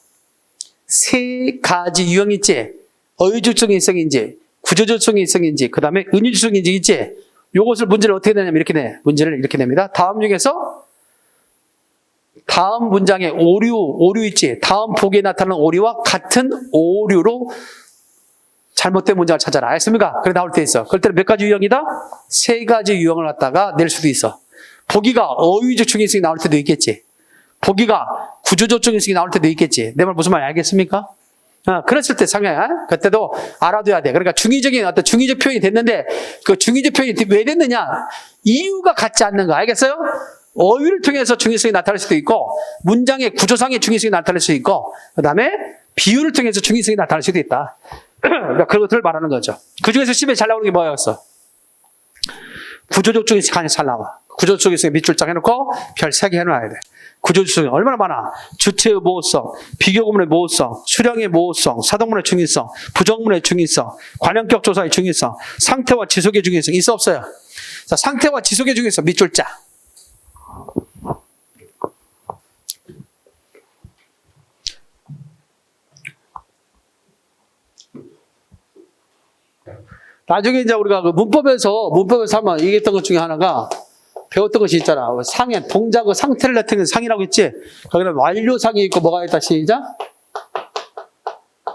세 가지 유형이 있지. 어휘적 중의성인지, 구조적 중의성인지, 그 다음에 은유적 중의성인지 있지. 요것을 문제를 어떻게 내냐면 이렇게 내. 문제를 이렇게 냅니다. 다음 중에서 다음 문장에 오류 있지. 다음 보기에 나타나는 오류와 같은 오류로 잘못된 문장을 찾아라. 알겠습니까? 그래 나올 때 있어. 그럴 때는 몇 가지 유형이다? 세 가지 유형을 갖다가 낼 수도 있어. 보기가 어휘적 중의성이 나올 때도 있겠지. 보기가 구조적 중의성이 나올 때도 있겠지. 내 말 무슨 말인지 알겠습니까? 그랬을 때 상황, 그때도 알아둬야 돼. 그러니까 중의적인 어떤 중의적 표현이 됐는데 그 중의적 표현이 왜 됐느냐? 이유가 같지 않는 거. 알겠어요? 어휘를 통해서 중의성이 나타날 수도 있고 문장의 구조상의 중의성이 나타날 수도 있고 그 다음에 비유를 통해서 중의성이 나타날 수도 있다. 그러니까 그런 것들을 말하는 거죠. 그 중에서 시험에 잘 나오는 게 뭐였어? 구조적 중의성이 잘 나와. 구조적 중의성 밑줄짝 해놓고 별 3개 해놔야 돼. 구조적 중의성 얼마나 많아? 주체의 모호성, 비교구문의 모호성, 수령의 모호성, 사동문의 중의성, 부정문의 중의성, 관형격 조사의 중의성, 상태와 지속의 중의성 있어 없어요? 자, 상태와 지속의 중의성 밑줄자. 나중에 이제 우리가 문법에서 한번 얘기했던 것 중에 하나가 배웠던 것이 있잖아. 상해, 동작의 상태를 나타내는 상이라고 했지? 거기는 완료상이 있고 뭐가 있다, 시작?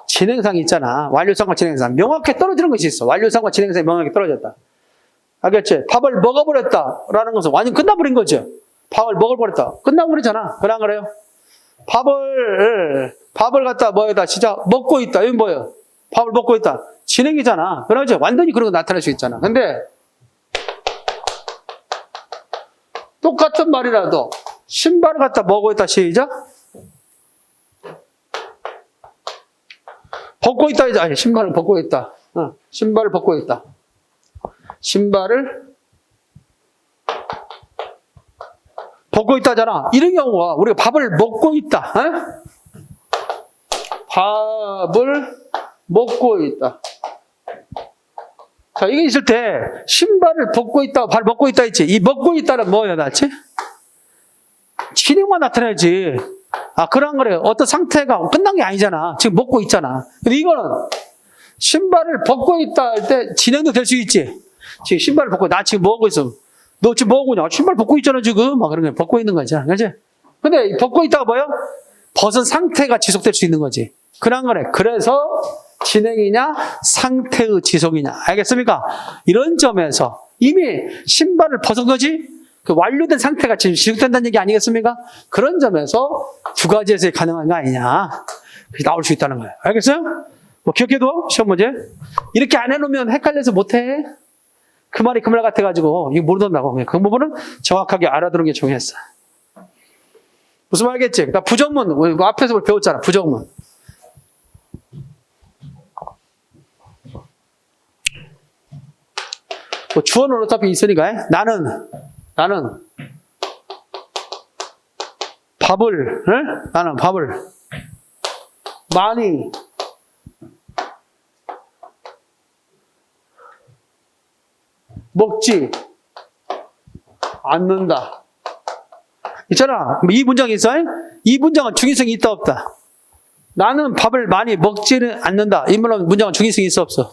진행상이 있잖아. 완료상과 진행상. 명확히 떨어지는 것이 있어. 완료상과 진행상이 명확히 떨어졌다. 알겠지? 밥을 먹어버렸다. 라는 것은 완전 끝나버린 거죠. 밥을 먹어버렸다. 끝나버리잖아. 그래, 안 그래요? 밥을 갖다 뭐에다 시작? 먹고 있다. 이건 뭐예요? 밥을 먹고 있다. 진행이잖아. 그러죠? 완전히 그런 거 나타날 수 있잖아. 근데 똑같은 말이라도 신발을 갖다 먹고 있다. 시작. 벗고 있다. 아니, 신발을 벗고 있다. 신발을 벗고 있다. 신발을 벗고 있다잖아. 이런 경우가 우리가 밥을 먹고 있다. 밥을 먹고 있다. 자, 이게 있을 때 신발을 벗고 있다, 발 먹고 있다 했지. 이 먹고 있다는 뭐야, 나지? 진행만 나타내지. 그런 거래. 어떤 상태가 끝난 게 아니잖아. 지금 먹고 있잖아. 근데 이거는 신발을 벗고 있다 할 때 진행도 될 수 있지. 지금 신발을 벗고, 나 지금 뭐 하고 있어? 너 지금 뭐 하고 있냐? 신발 벗고 있잖아, 지금. 막 그런 거 벗고 있는 거잖아. 그지? 근데 벗고 있다가 뭐야? 벗은 상태가 지속될 수 있는 거지. 그런 거래. 그래서 진행이냐, 상태의 지속이냐. 알겠습니까? 이런 점에서 이미 신발을 벗은 거지? 그 완료된 상태가 지금 지속된다는 얘기 아니겠습니까? 그런 점에서 두 가지 해석이 가능한 거 아니냐. 나올 수 있다는 거예요. 알겠어요? 뭐 기억해둬, 시험 문제. 이렇게 안 해놓으면 헷갈려서 못해. 그 말이 그 말 같아가지고 이거 모르던다고. 그 부분은 정확하게 알아두는 게 중요했어. 무슨 말겠지? 나 부정문, 앞에서 배웠잖아. 부정문. 뭐 주어는 어차피 있으니까 나는 밥을 많이 먹지 않는다. 있잖아. 이 문장이 있어. 이 문장은 중의성이 있다 없다. 나는 밥을 많이 먹지는 않는다. 이 문장은 중의성이 있어 없어.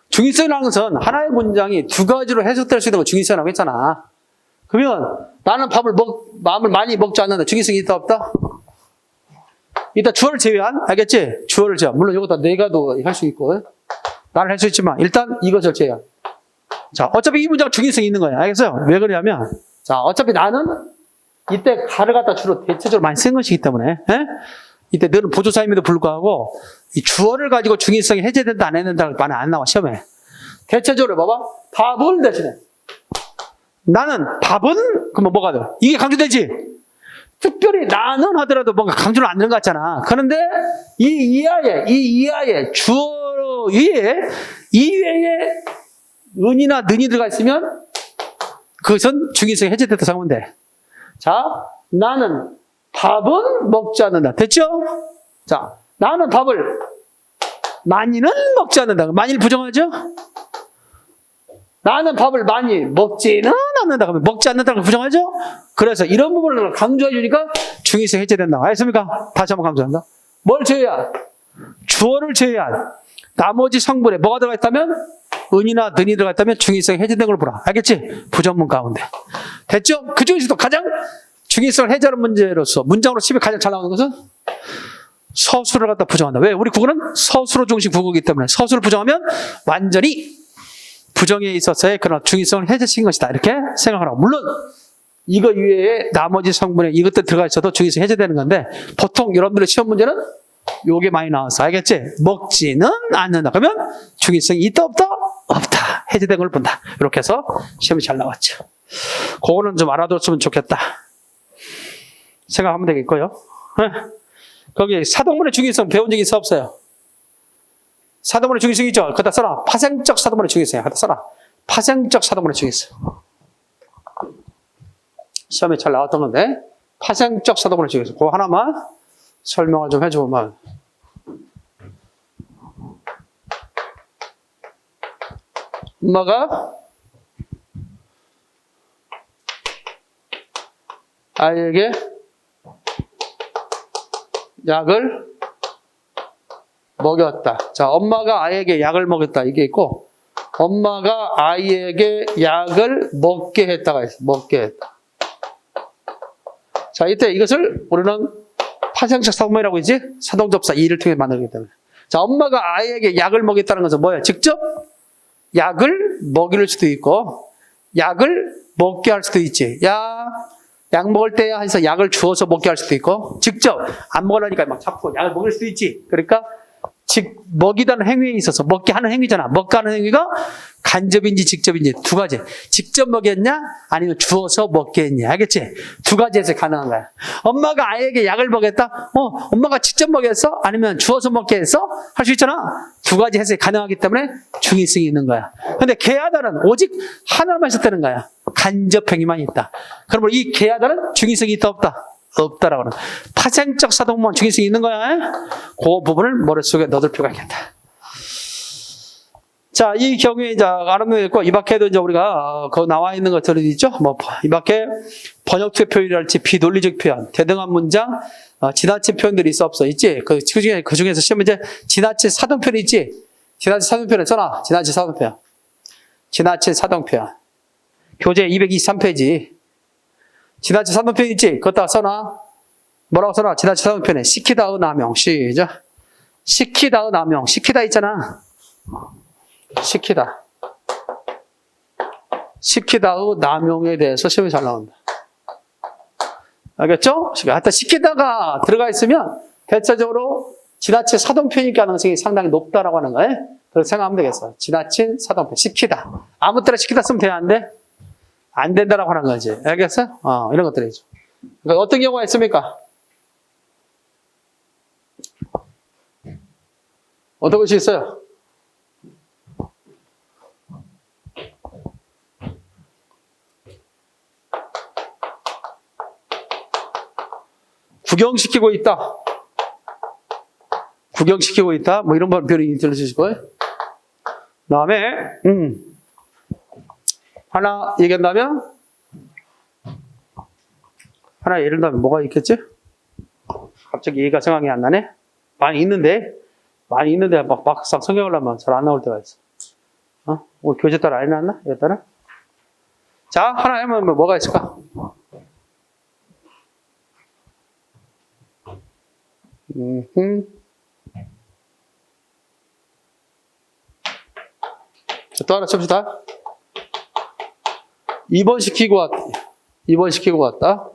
중의성이라는 것은 하나의 문장이 두 가지로 해석될 수 있는 걸 중의성이라고 했잖아. 그러면 나는 밥을 많이 먹지 않는다. 중의성이 있다 없다? 일단 주어를 제외한, 알겠지? 주어를 제외한. 물론 이것도 내가도 할 수 있고 나는 할 수 있지만 일단 이것을 제외한. 자, 어차피 이 문장은 중의성이 있는 거야. 알겠어요? 왜 그러냐면 자, 어차피 나는 이때 가를 갖다 주로 대체적으로 많이 쓴 것이기 때문에 이때 너는 보조사임에도 불구하고 이 주어를 가지고 중의성이 해제된다 안 해제된다 많이 안 나와 시험에. 대체적으로 봐봐. 밥을 대신에 나는 밥은 그러면 뭐가 돼? 이게 강조되지? 특별히 나는 하더라도 뭔가 강조를 안 되는 것 같잖아. 그런데 이 이하에 주어 위에 이외에 은이나 는이 들어가 있으면 그것은 중의성이 해제됐다 생각하면 돼. 자, 나는 밥은 먹지 않는다. 됐죠? 자, 나는 밥을 많이는 먹지 않는다. 많이를 부정하죠? 나는 밥을 많이 먹지는 않는다. 그러면 먹지 않는다는 걸 부정하죠? 그래서 이런 부분을 강조해 주니까 중의성 해제된다. 알겠습니까? 다시 한번 강조한다. 뭘 제외한? 주어를 제외한 나머지 성분에 뭐가 들어가 있다면? 은이나 는이 들어가 있다면 중의성 해제된 걸 보라. 알겠지? 부정문 가운데. 됐죠? 그 중에서도 가장 중의성을 해제하는 문제로서 문장으로 칩이 가장 잘 나오는 것은 서술을 갖다 부정한다. 왜? 우리 국어는 서술어 중심 국어이기 때문에 서술을 부정하면 완전히 부정에 있어서의 그런 중의성을 해제시킨 것이다. 이렇게 생각하라고. 물론 이거 이외에 나머지 성분에 이것들 들어가 있어도 중의성이 해제되는 건데 보통 여러분들의 시험 문제는 요게 많이 나왔어. 알겠지? 먹지는 않는다. 그러면 중의성이 있다 없다? 없다. 해제된 걸 본다. 이렇게 해서 시험이 잘 나왔죠. 그거는 좀 알아뒀으면 좋겠다. 생각하면 되겠고요. 거기 사동문의 중의성 배운 적이 있어 없어요? 사동문의 중의성 있죠? 거기다 써라. 파생적 사동문의 중의성. 거기다 써라. 파생적 사동문의 중의성. 시험에 잘 나왔던 건데 파생적 사동문의 중의성. 그거 하나만 설명을 좀 해주면 엄마가 아이에게 약을 먹였다. 자, 엄마가 아이에게 약을 먹였다. 이게 있고, 엄마가 아이에게 약을 먹게 했다가 있어. 먹게 했다. 자, 이때 이것을 우리는 파생적 사동문이라고 있지? 사동접사 이를 통해 만들기 때문에. 자, 엄마가 아이에게 약을 먹였다는 것은 뭐예요? 직접 약을 먹일 수도 있고, 약을 먹게 할 수도 있지. 약 먹을 때야 해서 약을 주어서 먹게 할 수도 있고, 직접 안 먹으려니까 막 자꾸 약을 먹일 수도 있지. 그러니까 즉 먹이다는 행위에 있어서 먹게 하는 행위잖아. 먹게 하는 행위가 간접인지 직접인지 두 가지. 직접 먹였냐 아니면 주어서 먹게 했냐. 알겠지? 두 가지에서 가능한 거야. 엄마가 아이에게 약을 먹였다? 엄마가 직접 먹였어? 아니면 주어서 먹게 했어? 할 수 있잖아. 두 가지 해석이 가능하기 때문에 중의성이 있는 거야. 근데 개하다는 오직 하나만 있었다는 거야. 간접 행위만 있다. 그러면 이 개하다는 중의성이 있다 없다? 없다라고 하는. 파생적 사동만 중의성이 있는 거야. 그 부분을 머릿속에 넣을 필요가 있겠다. 자, 이 경우에 이제 아름다운 있고, 이 밖에도 이제 우리가 그 나와 있는 것들이 있죠. 뭐, 이 밖에 번역투의 표현이랄지 비논리적 표현, 대등한 문장, 지나치 표현들이 있어 없어? 있지? 그 중에서 시험 문제 지나치 사동표현이 있지? 지나치 사동표현 써놔. 지나치 사동표현. 지나치 사동표현. 교재 223페이지. 지나치 사동표현 있지? 그것다 써놔. 뭐라고 써놔? 지나치 사동표현에 시키다의 남용. 시작. 시키다의 남용. 시키다 있잖아. 시키다. 시키다의 남용에 대해서 시험이 잘 나온다. 알겠죠? 하여튼 시키다가 들어가 있으면 대체적으로 지나친 사동표현일 가능성이 상당히 높다라고 하는 거예요. 그렇게 생각하면 되겠어. 지나친 사동표현. 시키다. 아무 때나 시키다 쓰면 돼야 안 돼? 안 된다라고 하는 거지. 알겠어? 이런 것들이죠. 그러니까 어떤 경우가 있습니까? 어떤 것이 있어요? 구경시키고 있다. 구경시키고 있다. 뭐 이런 표현이 들려주실 거예요. 그 다음에, 하나 얘기한다면, 하나 예를 들면 뭐가 있겠지? 갑자기 얘기가 생각이 안 나네? 많이 있는데 막상 성경을 하면 잘 안 나올 때가 있어. 오늘 교재 따라 안 해놨나? 여기 따라? 자, 하나 하면 뭐가 있을까? 자, 또 하나 칩시다. 2번 시키고 왔다. 2번 시키고 왔다.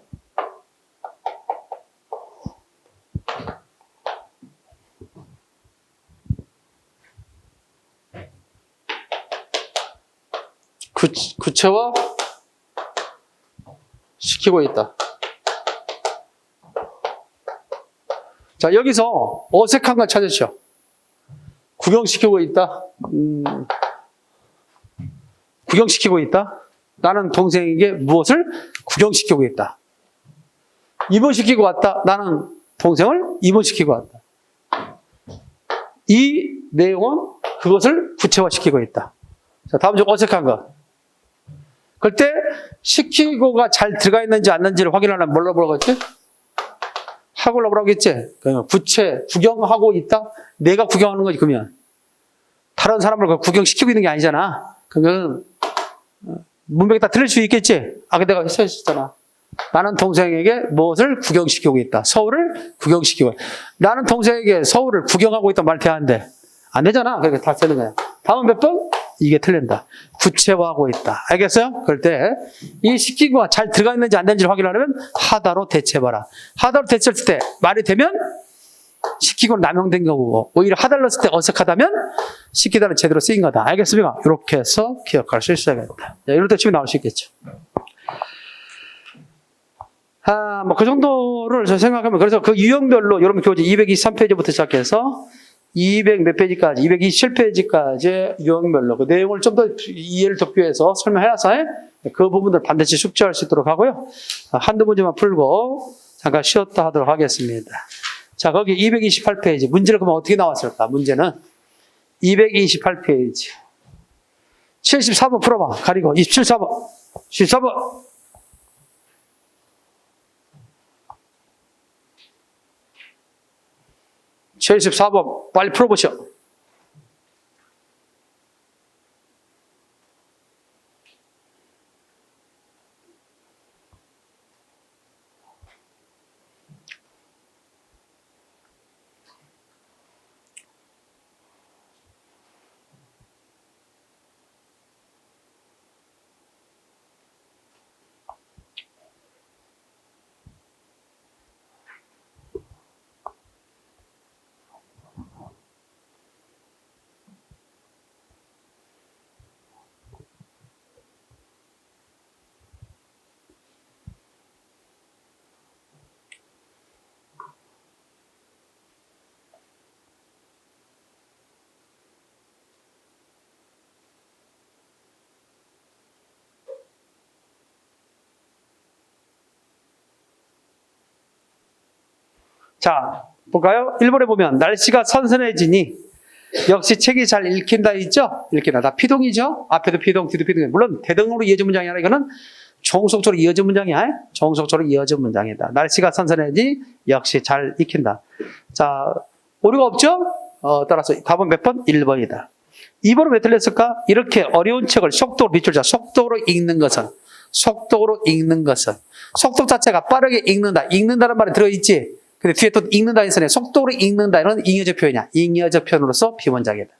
구체화 시키고 있다. 자, 여기서 어색한 걸 찾으시오. 구경시키고 있다. 구경시키고 있다. 나는 동생에게 무엇을 구경시키고 있다. 입원시키고 왔다. 나는 동생을 입원시키고 왔다. 이 내용은 그것을 구체화시키고 있다. 자, 다음 중 어색한 거. 그럴 때 시키고가 잘 들어가 있는지 안 있는지를 확인하려면 뭐라고 했지? 하고 뭐라고 했지? 구체, 구경하고 있다? 내가 구경하는 거지, 그러면. 다른 사람을 구경시키고 있는 게 아니잖아. 그러면 문맥이 다 틀릴 수 있겠지? 내가 했었잖아. 나는 동생에게 무엇을 구경시키고 있다. 서울을 구경시키고 있다. 나는 동생에게 서울을 구경하고 있다 말 돼야 안 돼. 안 되잖아. 그러니까 다 쓰는 거야. 다음 몇 번? 이게 틀린다. 구체화하고 있다. 알겠어요? 그럴 때 이 시키고가 잘 들어가 있는지 안 되는지를 확인하려면 하다로 대체해봐라. 하다로 대체했을 때 말이 되면 시키고는 남용된 거고, 오히려 하다로 했을 때 어색하다면 시키다는 제대로 쓰인 거다. 알겠습니까? 이렇게 해서 기억할 수 있어야겠다. 이럴 때 집에 나올 수 있겠죠. 뭐 그 정도를 저 생각하면, 그래서 그 유형별로 여러분 교재 223페이지부터 시작해서 200 몇 페이지까지, 227페이지까지 유형별로 그 내용을 좀 더 이해를 돕기 위해서 설명해놔서 그 부분들 반드시 숙지할 수 있도록 하고요. 한두 문제만 풀고 잠깐 쉬었다 하도록 하겠습니다. 자, 거기 228페이지. 문제를 그러면 어떻게 나왔을까? 문제는 228페이지. 74번 풀어봐. 가리고. 27번. 14번. (74번) 빨리 풀어보시오. 자, 볼까요? 1번에 보면 날씨가 선선해지니 역시 책이 잘 읽힌다 있죠? 읽힌다. 다 피동이죠? 앞에도 피동, 뒤도 피동이에요. 물론 대등으로 이어진 문장이 아니라 이거는 종속적으로 이어진 문장이야. 종속적으로 이어진 문장이다. 날씨가 선선해지니 역시 잘 익힌다. 자, 오류가 없죠? 따라서 답은 몇 번? 1번이다. 2번은 왜 틀렸을까? 이렇게 어려운 책을 속도로 밑줄자, 속도로 읽는 것은 속도 자체가 빠르게 읽는다는 말이 들어있지. 근데 뒤에 또 읽는다 했으니 속도로 읽는다 이런 잉여적 표현이야. 잉여적 표현으로서 비문장이다.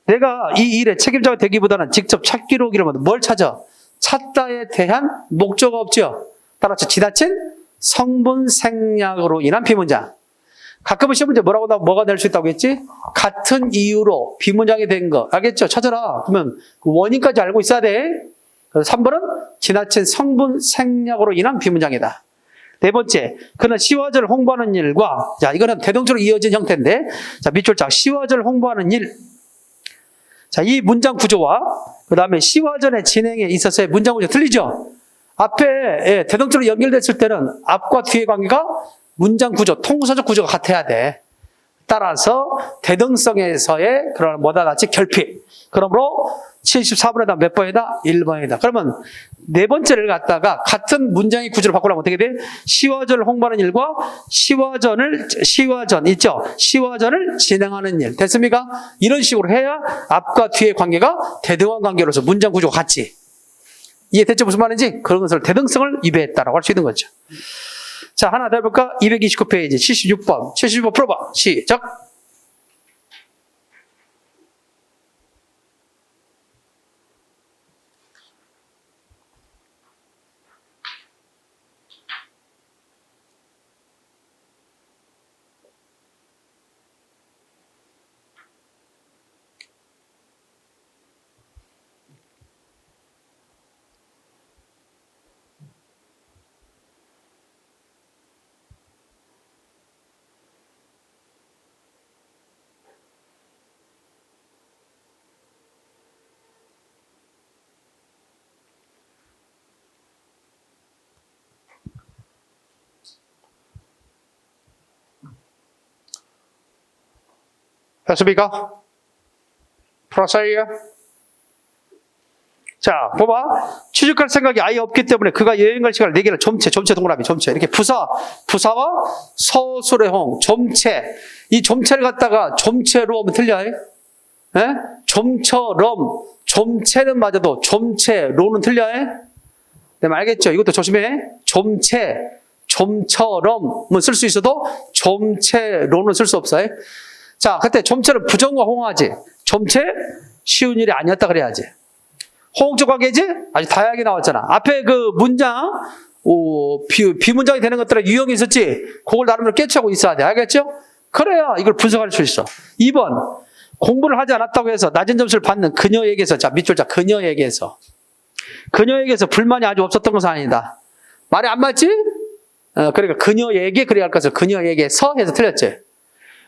내가 이 일에 책임자가 되기보다는 직접 찾기로 오기를 뭘 찾아? 찾다에 대한 목적가 없죠. 따라서 지나친 성분 생략으로 인한 비문장. 가끔은 시험 문제 뭐라고 나오면 뭐가 될 수 있다고 했지? 같은 이유로 비문장이 된 거. 알겠죠? 찾아라. 그러면 그 원인까지 알고 있어야 돼. 그래서 3번은 지나친 성분 생략으로 인한 비문장이다. 네 번째, 그는 시화전을 홍보하는 일과, 자, 이거는 대동적으로 이어진 형태인데, 자, 밑줄짝, 시화전을 홍보하는 일. 자, 이 문장 구조와, 그 다음에 시화전의 진행에 있어서의 문장 구조 틀리죠? 앞에, 대동적으로 연결됐을 때는 앞과 뒤의 관계가 문장 구조, 통사적 구조가 같아야 돼. 따라서, 대등성에서의 그런 뭐다 같이 결핍. 그러므로, 74번에다 몇 번이다? 1번이다. 그러면 네 번째를 갖다가 같은 문장의 구조를 바꾸려면 어떻게 돼? 시화전을 홍보하는 일과 시화전 있죠? 시화전을 진행하는 일. 됐습니까? 이런 식으로 해야 앞과 뒤의 관계가 대등한 관계로서 문장 구조가 같지. 이해됐죠? 무슨 말인지? 그런 것을 대등성을 위배했다라고 할 수 있는 거죠. 자, 하나 더 해볼까? 229페이지 76번. 76번 풀어봐. 시작. 됐습니까? 풀었어요? 자, 봐봐. 취직할 생각이 아예 없기 때문에 그가 여행 갈 시간을 4개를 점체 동그라미, 점체. 이렇게 부사와 서술의 홍, 점체. 이 점체를 갖다가 점체로 하면 틀려요? 예? 점처럼, 점체는 맞아도 점체로는 틀려요? 네, 알겠죠? 이것도 조심해. 점체, 점처럼은 쓸 수 있어도 점체로는 쓸 수 없어요. 자, 그때 점체를 부정과 홍하지. 점체 쉬운 일이 아니었다 그래야지. 호응적 관계지? 아주 다양하게 나왔잖아. 앞에 그 문장, 비문장이 되는 것들은 유형이 있었지. 그걸 나름대로 깨치하고 있어야 돼. 알겠죠? 그래야 이걸 분석할 수 있어. 2번, 공부를 하지 않았다고 해서 낮은 점수를 받는 그녀에게서, 자, 밑줄자, 그녀에게서 불만이 아주 없었던 것은 아니다. 말이 안 맞지? 그러니까 그녀에게 그래야 할 것을 그녀에게서 해서 틀렸지.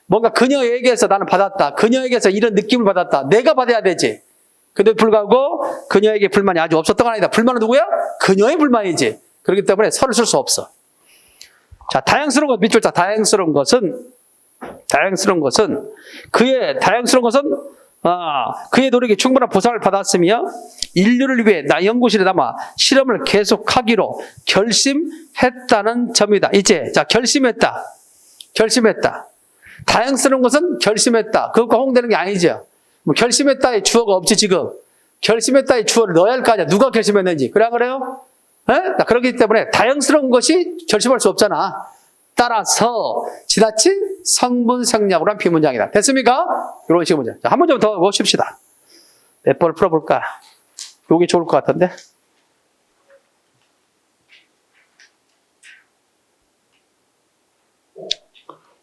뭔가 그녀에게서 나는 받았다. 그녀에게서 이런 느낌을 받았다. 내가 받아야 되지. 근데 불구하고 그녀에게 불만이 아주 없었던 건 아니다. 불만은 누구야? 그녀의 불만이지. 그렇기 때문에 서를 쓸 수 없어. 자, 다양스러운 것, 밑줄자, 다양스러운 것은 그의 노력이 충분한 보상을 받았으며 인류를 위해 나 연구실에 남아 실험을 계속하기로 결심했다는 점이다. 이제 자, 결심했다. 다양스러운 것은 결심했다. 그것과 홍되는 게 아니죠. 뭐 결심했다의 주어가 없지 지금. 결심했다의 주어를 넣어야 할 거 아니야. 누가 결심했는지. 그래요? 그렇기 때문에 다양스러운 것이 결심할 수 없잖아. 따라서 지나친 성분 생략으로 한 비문장이다. 됐습니까? 이런 식의 문장. 자, 한 문장 더 보십시다. 몇 번을 풀어볼까? 요게 좋을 것 같은데.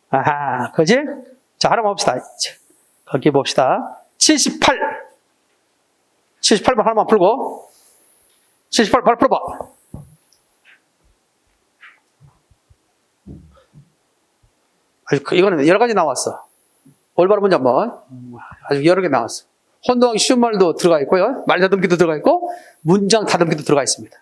아하, 그지? 자, 하나 봅시다. 거기 봅시다. 78번 하나만 풀고. 78번 바로 풀어봐. 이거는 여러 가지 나왔어. 올바른 문제 한번. 아주 여러 개 나왔어. 혼동하기 쉬운 말도 들어가 있고요. 말 다듬기도 들어가 있고, 문장 다듬기도 들어가 있습니다.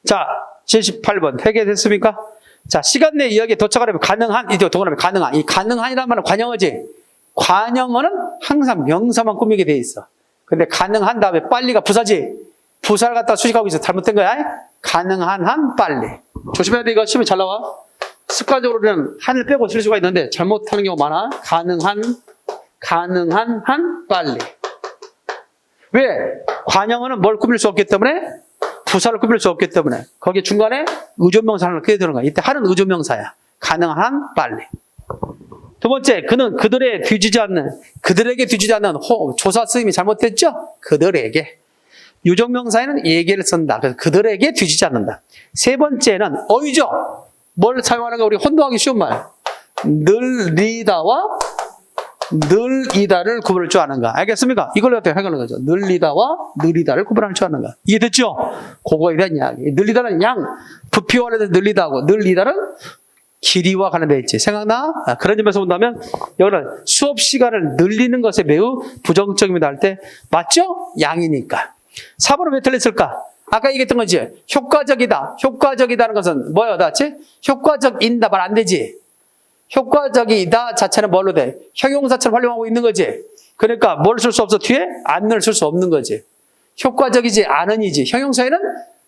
자, 78번 해결됐습니까? 자, 시간 내에 이야기에 도착하려면 가능한, 이제 동그라미 가능한. 이 가능한이라는 말은 관형어지. 관형어는 항상 명사만 꾸미게 돼 있어. 근데 가능한 다음에 빨리가 부사지. 부사를 갖다 수식하고 있어. 잘못된 거야. 가능한 한 빨리. 조심해야 돼. 이거 시험에 잘 나와. 습관적으로는 한을 빼고 쓸 수가 있는데 잘못하는 경우 많아. 가능한 한 빨리. 왜? 관형어는 뭘 꾸밀 수 없기 때문에? 부사를 꾸밀 수 없기 때문에. 거기에 중간에 의존명사를 끼워야 되는 거야. 이때 한은 의존명사야. 가능한 한 빨리. 두 번째, 그는 그들에게 뒤지지 않는 조사 쓰임이 잘못됐죠? 그들에게. 유정명사에는 예계를 쓴다. 그래서 그들에게 뒤지지 않는다. 세 번째는 어휘죠. 뭘 사용하는 거 우리 혼동하기 쉬운 말. 늘리다와 늘이다를 구분할 줄 아는가. 알겠습니까? 이걸 어떻게 해결하는 거죠. 늘리다와 느리다를 구분할 줄 아는가. 이해됐죠? 그거에 대한 이야기. 늘리다는 양, 부피와 관련해서 늘리다고, 늘리다는 길이와 관련되어 있지. 생각나? 그런 점에서 본다면 여기는 수업 시간을 늘리는 것에 매우 부정적입니다 할 때 맞죠? 양이니까. 4번은 왜 틀렸을까? 아까 얘기했던 거지. 효과적이다. 효과적이다는 것은 뭐야, 다치? 효과적인다 말 안 되지. 효과적이다 자체는 뭘로 돼? 형용사처럼 활용하고 있는 거지. 그러니까 뭘 쓸 수 없어? 뒤에 안을 쓸 수 없는 거지. 효과적이지 않은이지. 형용사에는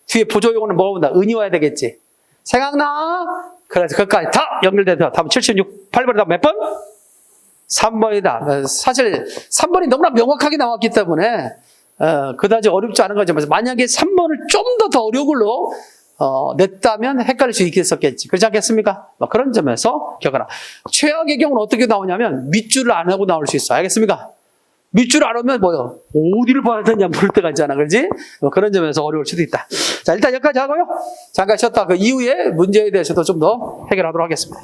뒤에 부조용어는 뭐가 온다? 은이 와야 되겠지. 생각나? 그래서 그것까지 다 연결돼서 다음 8번이 다음 몇 번? 3번이다. 사실 3번이 너무나 명확하게 나왔기 때문에 그다지 어렵지 않은 거죠. 만약에 3번을 좀 더 어려운 걸로 냈다면 헷갈릴 수 있겠었겠지. 그렇지 않겠습니까? 그런 점에서 기억하라. 최악의 경우는 어떻게 나오냐면 밑줄을 안 하고 나올 수 있어. 알겠습니까? 밑줄을 안 하면 뭐요? 어디를 봐야 되냐 모를 때가 있잖아. 그렇지? 그런 점에서 어려울 수도 있다. 자, 일단 여기까지 하고요. 잠깐 쉬었다 그 이후에 문제에 대해서도 좀 더 해결하도록 하겠습니다.